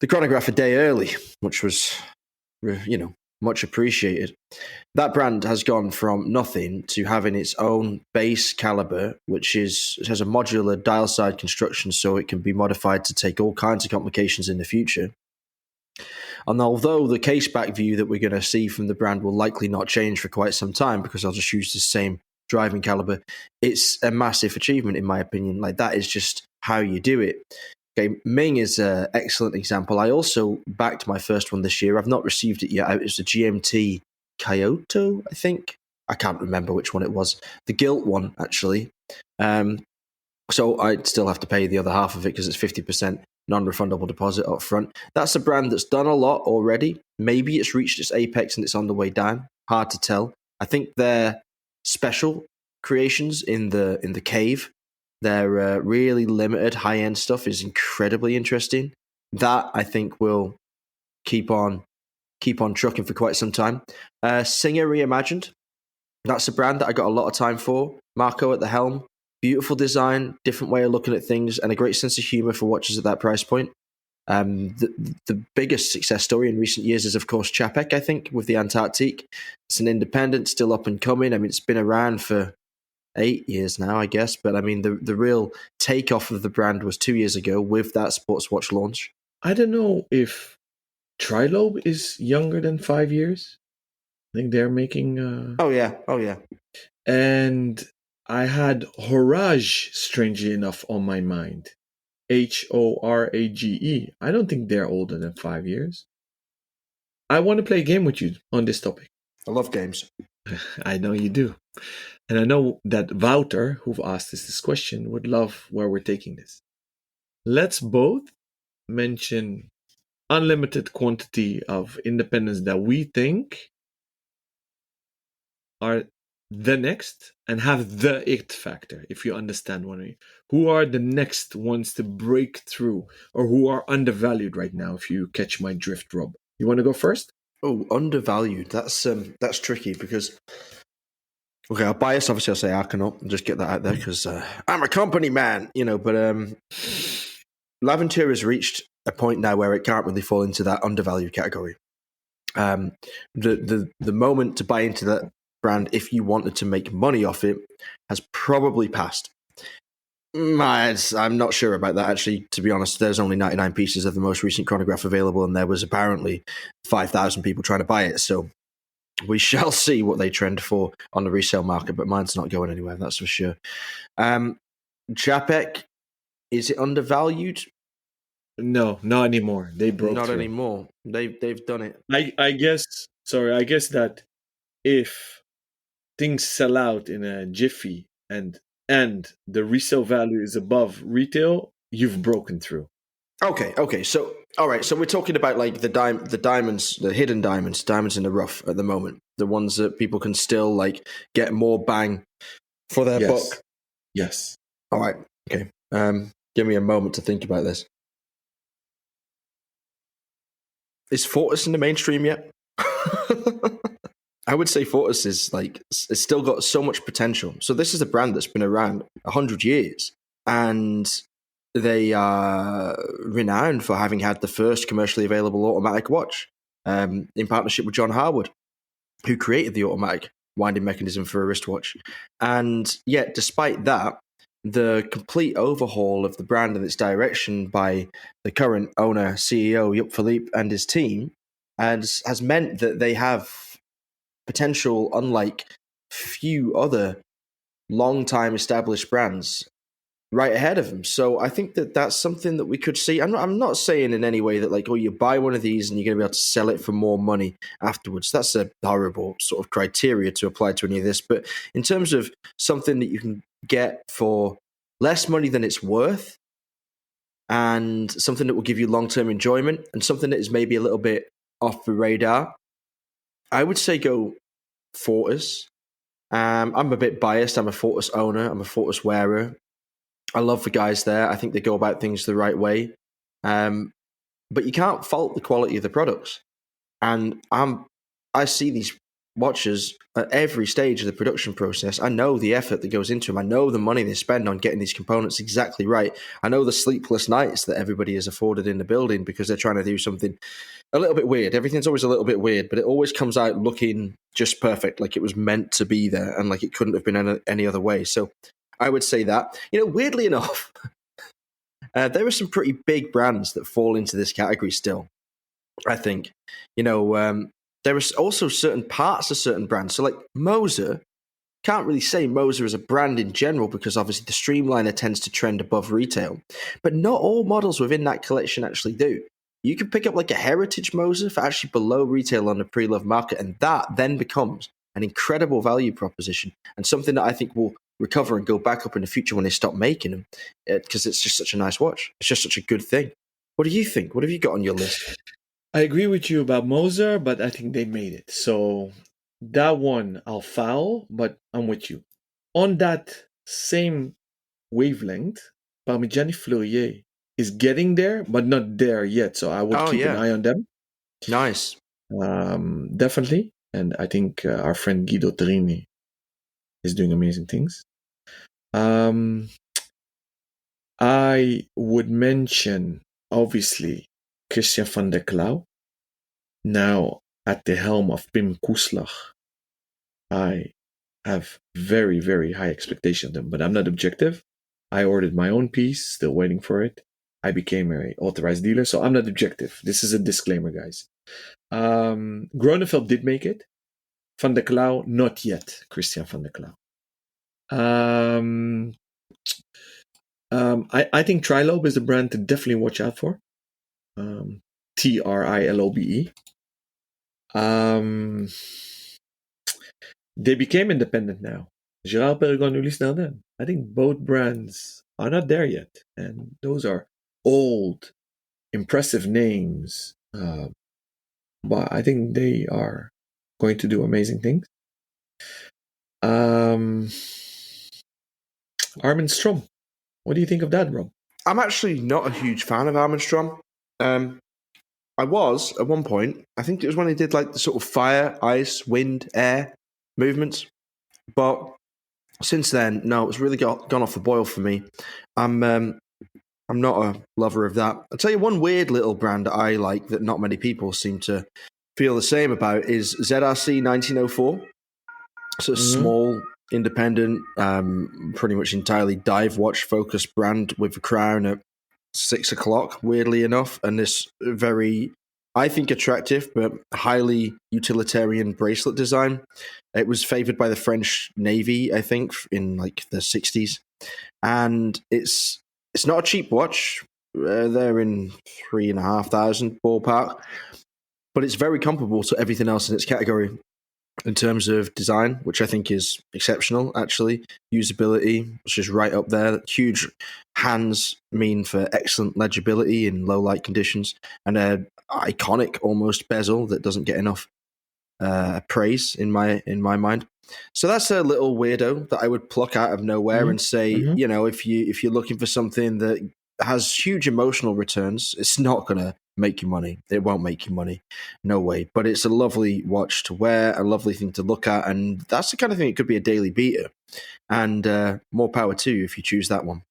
the chronograph a day early, which was, much appreciated. That brand has gone from nothing to having its own base caliber, which has a modular dial side construction so it can be modified to take all kinds of complications in the future. And although the case back view that we're going to see from the brand will likely not change for quite some time because I'll just use the same driving caliber, it's a massive achievement in my opinion. That is just how you do it. Okay, Ming is an excellent example. I also backed my first one this year. I've not received it yet. It was the GMT Kyoto, I think. I can't remember which one it was. The gilt one, actually. So I'd still have to pay the other half of it because it's 50% non-refundable deposit up front. That's a brand that's done a lot already. Maybe it's reached its apex and it's on the way down. Hard to tell. I think their special creations in the cave, their really limited high-end stuff is incredibly interesting. That, I think, will keep on trucking for quite some time. Singer Reimagined. That's a brand that I got a lot of time for. Marco at the helm. Beautiful design, different way of looking at things, and a great sense of humor for watches at that price point. The biggest success story in recent years is, of course, Chapek, I think, with the Antarctique. It's an independent, still up and coming. I mean, it's been around for 8 years now, I guess. But I mean, the real takeoff of the brand was 2 years ago with that sports watch launch. I don't know if Trilobe is younger than 5 years. I think they're making... Oh, yeah. And I had Horage, strangely enough, on my mind. Horage. I don't think they're older than 5 years. I want to play a game with you on this topic. I love games. I know you do. And I know that Wouter, who asked us this question, would love where we're taking this. Let's both mention unlimited quantity of independents that we think are the next and have the it factor, if you understand what I mean. Who are the next ones to break through or who are undervalued right now, if you catch my drift, Rob? You want to go first? Oh, undervalued. That's tricky because... Okay, I'll bias. Obviously, I'll say Arcanaut and just get that out there because I'm a company man, but Laventure has reached a point now where it can't really fall into that undervalued category. The moment to buy into that brand, if you wanted to make money off it, has probably passed. I'm not sure about that, actually, to be honest. There's only 99 pieces of the most recent chronograph available, and there was apparently 5,000 people trying to buy it. So we shall see what they trend for on the resale market, but mine's not going anywhere, that's for sure. Japek, is it undervalued? No, not anymore. They broke Not through. anymore. They've done it. I guess. Sorry, I guess that if things sell out in a jiffy and the resale value is above retail, you've broken through. Okay. So, all right. So we're talking about like the diamonds, the hidden diamonds in the rough at the moment, the ones that people can still like get more bang for their buck. Yes. All right. Okay. Give me a moment to think about this. Is Fortis in the mainstream yet? I would say Fortis is like it's still got so much potential. So this is a brand that's been around 100 years, and they are renowned for having had the first commercially available automatic watch in partnership with John Harwood, who created the automatic winding mechanism for a wristwatch. And yet, despite that, the complete overhaul of the brand and its direction by the current owner, CEO, Jupp Philippe, and his team has meant that they have potential unlike few other long-time established brands right ahead of them. So I think that that's something that we could see. I'm not saying in any way that like, oh, you buy one of these and you're going to be able to sell it for more money afterwards. That's a horrible sort of criteria to apply to any of this. But in terms of something that you can get for less money than it's worth, and something that will give you long-term enjoyment, and something that is maybe a little bit off the radar, I would say go Fortis. I'm a bit biased. I'm a Fortis owner. I'm a Fortis wearer. I love the guys there. I think they go about things the right way. But you can't fault the quality of the products. And I see these watches at every stage of the production process. I know the effort that goes into them. I know the money they spend on getting these components exactly right. I know the sleepless nights that everybody is afforded in the building because they're trying to do something a little bit weird. Everything's always a little bit weird, but it always comes out looking just perfect, like it was meant to be there and like it couldn't have been any other way. So I would say that. Weirdly enough, there are some pretty big brands that fall into this category still, I think. There are also certain parts of certain brands. So like Moser, can't really say Moser is a brand in general because obviously the Streamliner tends to trend above retail. But not all models within that collection actually do. You can pick up like a Heritage Moser for actually below retail on the pre-loved market, and that then becomes an incredible value proposition and something that I think will recover and go back up in the future when they stop making them, because it's just such a nice watch. It's just such a good thing. What do you think? What have you got on your list? I agree with you about Moser, but I think they made it. So that one I'll foul, but I'm with you. On that same wavelength, Parmigiani Fleurier is getting there, but not there yet. So I would keep an eye on them. Nice. Definitely. And I think our friend Guido Trini is doing amazing things. I would mention, obviously, Christian van der Klauw. Now at the helm of Pim Koeslag. I have very, very high expectations of them, but I'm not objective. I ordered my own piece, still waiting for it. I became an authorized dealer, so I'm not objective. This is a disclaimer, guys. Gronefeld did make it. Van der Klauw, not yet. Christian van der Klauw. I think Trilobe is a brand to definitely watch out for. Trilobe. They became independent now. Gerard Perregón, Ulysse Nardin. I think both brands are not there yet. And those are old, impressive names. But I think they are going to do amazing things. Armin Strom. What do you think of that, Rob? I'm actually not a huge fan of Armin Strom. I was at one point. I think it was when he did like the sort of fire, ice, wind, air movements. But since then, no, it's really gone off the boil for me. I'm not a lover of that. I'll tell you one weird little brand that I like that not many people seem to feel the same about is ZRC 1904. It's a Mm-hmm. small, independent, pretty much entirely dive watch focused brand with a crown at 6 o'clock, weirdly enough, and this very, I think, attractive but highly utilitarian bracelet design. It was favored by the French Navy, I think, in like the 60s, and it's not a cheap watch. They're in 3,500 ballpark, but it's very comparable to everything else in its category in terms of design, which I think is exceptional, actually. Usability, which is right up there. Huge hands mean for excellent legibility in low light conditions, and an iconic almost bezel that doesn't get enough praise in my mind. So that's a little weirdo that I would pluck out of nowhere and say, Mm-hmm. if you're looking for something that has huge emotional returns, it's not gonna make you money. It won't make you money, no way. But it's a lovely watch to wear, a lovely thing to look at, and that's the kind of thing it could be a daily beater. And more power to you if you choose that one.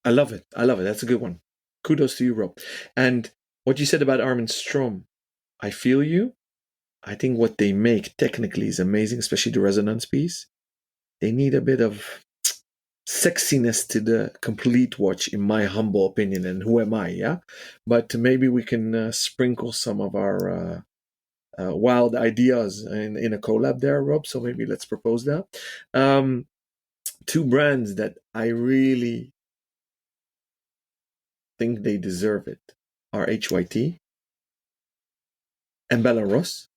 I love it. I love it. That's a good one. Kudos to you, Rob. And what you said about Armin Strom, I feel you. I think what they make technically is amazing, especially the resonance piece. They need a bit of sexiness to the complete watch, in my humble opinion. And who am I? Yeah, but maybe we can sprinkle some of our wild ideas in a collab there, Rob. So maybe let's propose that. Two brands that I really think they deserve it are HYT and Belarus.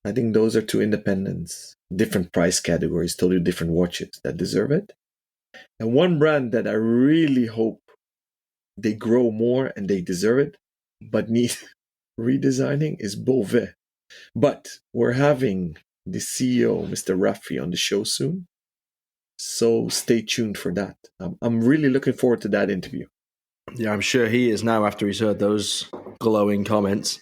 I think those are two independents, different price categories, totally different watches that deserve it. And one brand that I really hope they grow more and they deserve it, but need redesigning is Beauvais. But we're having the CEO, Mr. Raffi, on the show soon. So stay tuned for that. I'm really looking forward to that interview. Yeah, I'm sure he is now after he's heard those glowing comments.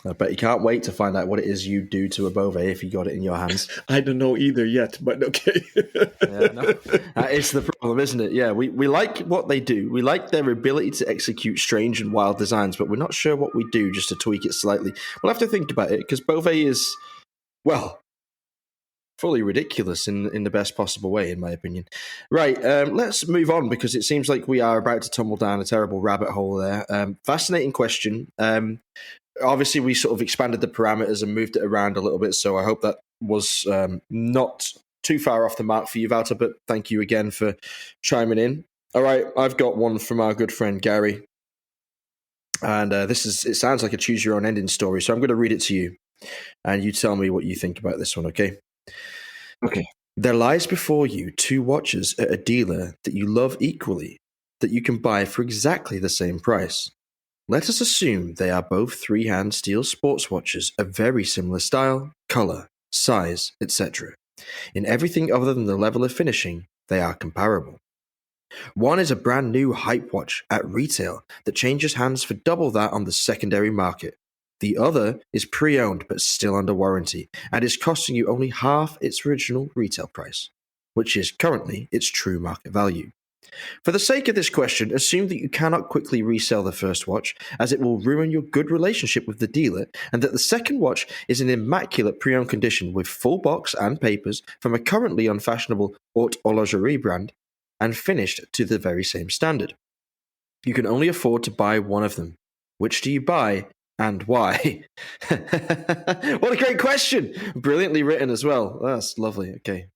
But he can't wait to find out what it is you do to a Beauvais if you got it in your hands. I don't know either yet, but okay. Yeah, no. It's the problem, isn't it? Yeah, we like what they do. We like their ability to execute strange and wild designs, but we're not sure what we do just to tweak it slightly. We'll have to think about it because Beauvais is, well, fully ridiculous in the best possible way, in my opinion. Right, let's move on because it seems like we are about to tumble down a terrible rabbit hole there. Fascinating question. Obviously, we sort of expanded the parameters and moved it around a little bit, so I hope that was not too far off the mark for you, Walter, but thank you again for chiming in. All right, I've got one from our good friend Gary, and it sounds like a choose your own ending story, so I'm going to read it to you, and you tell me what you think about this one, okay? Okay. There lies before you two watches at a dealer that you love equally, that you can buy for exactly the same price. Let us assume they are both three-hand steel sports watches of very similar style, color, size, etc. In everything other than the level of finishing, they are comparable. One is a brand new hype watch at retail that changes hands for double that on the secondary market. The other is pre-owned but still under warranty and is costing you only half its original retail price, which is currently its true market value. For the sake of this question, assume that you cannot quickly resell the first watch, as it will ruin your good relationship with the dealer, and that the second watch is in immaculate pre-owned condition with full box and papers from a currently unfashionable haute horlogerie brand, and finished to the very same standard. You can only afford to buy one of them. Which do you buy, and why? What a great question! Brilliantly written as well. That's lovely. Okay,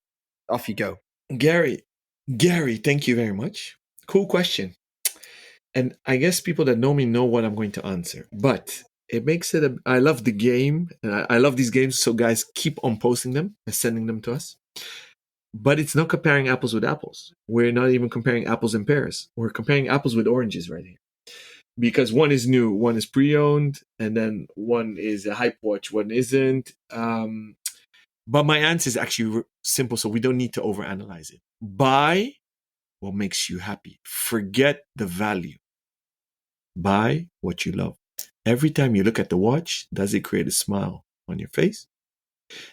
off you go. Gary, thank you very much. Cool question. And I guess people that know me know what I'm going to answer. But it makes it I love the game. And I love these games. So guys, keep on posting them and sending them to us. But it's not comparing apples with apples. We're not even comparing apples and pears. We're comparing apples with oranges right here. Because one is new, one is pre-owned, and then one is a hype watch, one isn't. But my answer is actually simple, so we don't need to overanalyze it. Buy what makes you happy. Forget the value. Buy what you love. Every time you look at the watch, does it create a smile on your face?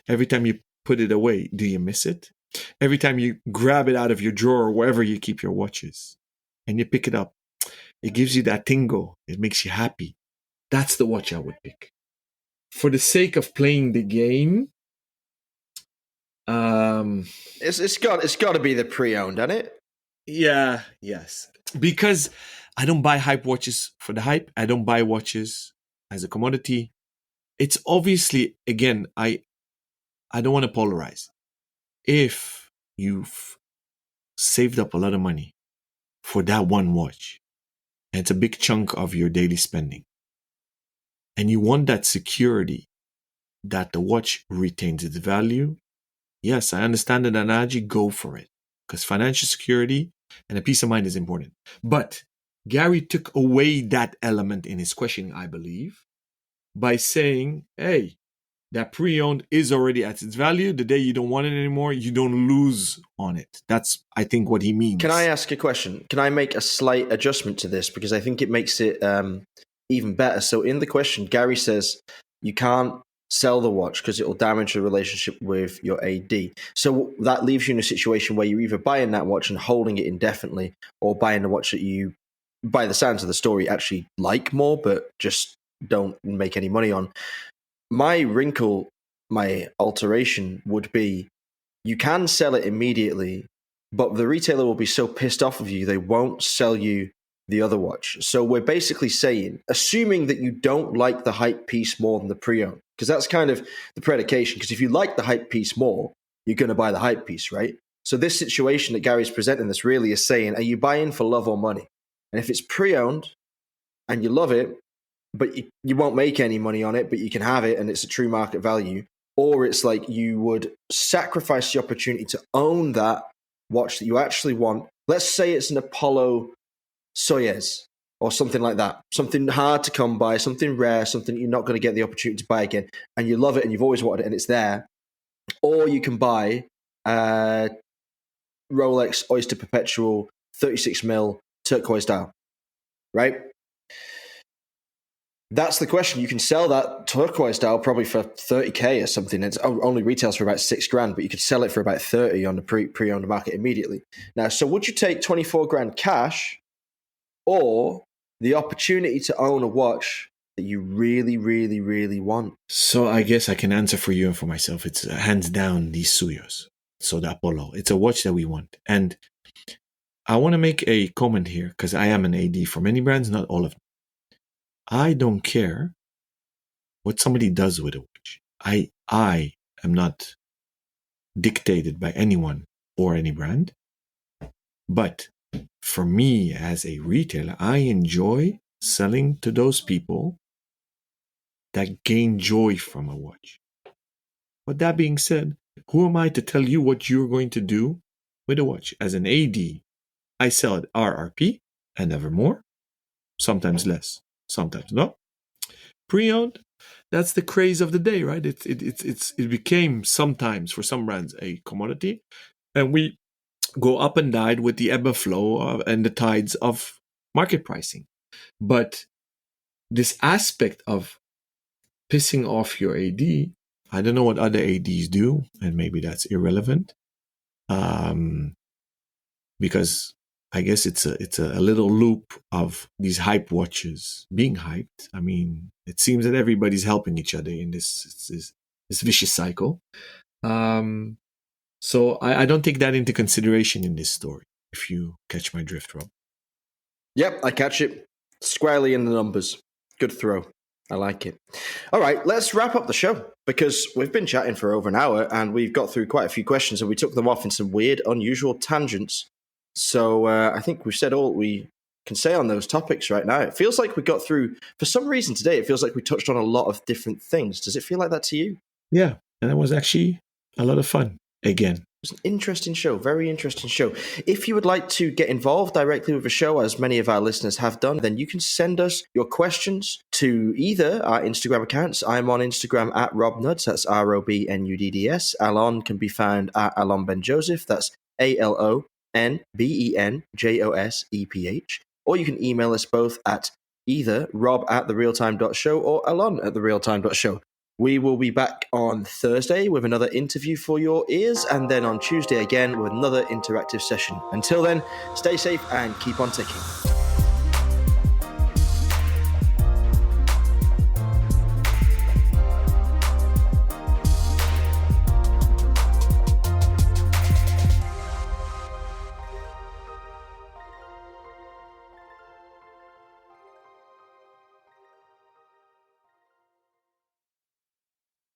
Every time you put it away, do you miss it? Every time you grab it out of your drawer or wherever you keep your watches and you pick it up, it gives you that tingle. It makes you happy. That's the watch I would pick. for the sake of playing the game, It's got to be the pre-owned, hasn't it? yeah, yes. Because I don't buy hype watches for the hype. I don't buy watches as a commodity. It's obviously, again, I don't want to polarize. If you've saved up a lot of money for that one watch, and it's a big chunk of your daily spending, and you want that security that the watch retains its value, yes, I understand the analogy, go for it. Because financial security and a peace of mind is important. But Gary took away that element in his question, I believe, by saying, hey, that pre-owned is already at its value. The day you don't want it anymore, you don't lose on it. That's, I think, what he means. Can I ask a question? Can I make a slight adjustment to this? Because I think it makes it even better. So in the question, Gary says you can't sell the watch because it will damage the relationship with your AD. So that leaves you in a situation where you're either buying that watch and holding it indefinitely, or buying a watch that you, by the sounds of the story, actually like more, but just don't make any money on. My alteration would be, you can sell it immediately, but the retailer will be so pissed off of you, they won't sell you the other watch. So we're basically saying, assuming that you don't like the hype piece more than the pre-owned, because that's kind of the predication. Because if you like the hype piece more, you're going to buy the hype piece, right? So this situation that Gary's presenting this really is saying, are you buying for love or money? And if it's pre-owned and you love it, but you won't make any money on it, but you can have it and it's a true market value, or it's like you would sacrifice the opportunity to own that watch that you actually want. Let's say it's an Apollo Soyuz or something like that, something hard to come by, something rare, something you're not going to get the opportunity to buy again, and you love it and you've always wanted it and it's there. Or you can buy Rolex Oyster Perpetual 36mm turquoise dial, right? That's the question. You can sell that turquoise dial probably for 30K or something. It's only retails for about $6,000, but you could sell it for about 30 on the pre-owned market immediately. Now, so would you take 24 grand cash or the opportunity to own a watch that you really, really, really want? So I guess I can answer for you and for myself. It's hands down the Suyos. So the Apollo. It's a watch that we want. And I want to make a comment here because I am an AD for many brands, not all of them. I don't care what somebody does with a watch. I am not dictated by anyone or any brand. But for me as a retailer, I enjoy selling to those people that gain joy from a watch. But that being said, who am I to tell you what you're going to do with a watch? As an AD, I sell at RRP and never more, sometimes less, sometimes not. Pre-owned, that's the craze of the day, right? It became sometimes for some brands a commodity, and we go up and down with the ebb and flow and the tides of market pricing. But this aspect of pissing off your AD, I don't know what other ADs do, and maybe that's irrelevant, because I guess it's a little loop of these hype watches being hyped. I mean, it seems that everybody's helping each other in this vicious cycle. So I don't take that into consideration in this story, if you catch my drift, Rob. Yep, I catch it squarely in the numbers. Good throw. I like it. All right, let's wrap up the show because we've been chatting for over an hour and we've got through quite a few questions and we took them off in some weird, unusual tangents. So I think we've said all we can say on those topics right now. It feels like we got through, for some reason today, it feels like we touched on a lot of different things. Does it feel like that to you? Yeah, and it was actually a lot of fun again. It was an interesting show, very interesting show. If you would like to get involved directly with the show, as many of our listeners have done, then you can send us your questions to either our Instagram accounts. I'm on Instagram at RobNuds, that's ROBNUDDS. Alon can be found at Alon Ben Joseph, that's ALONBENJOSEPH. Or you can email us both at either rob@therealtime.show or alon@therealtime.show. We will be back on Thursday with another interview for your ears, and then on Tuesday again with another interactive session. Until then, stay safe and keep on ticking.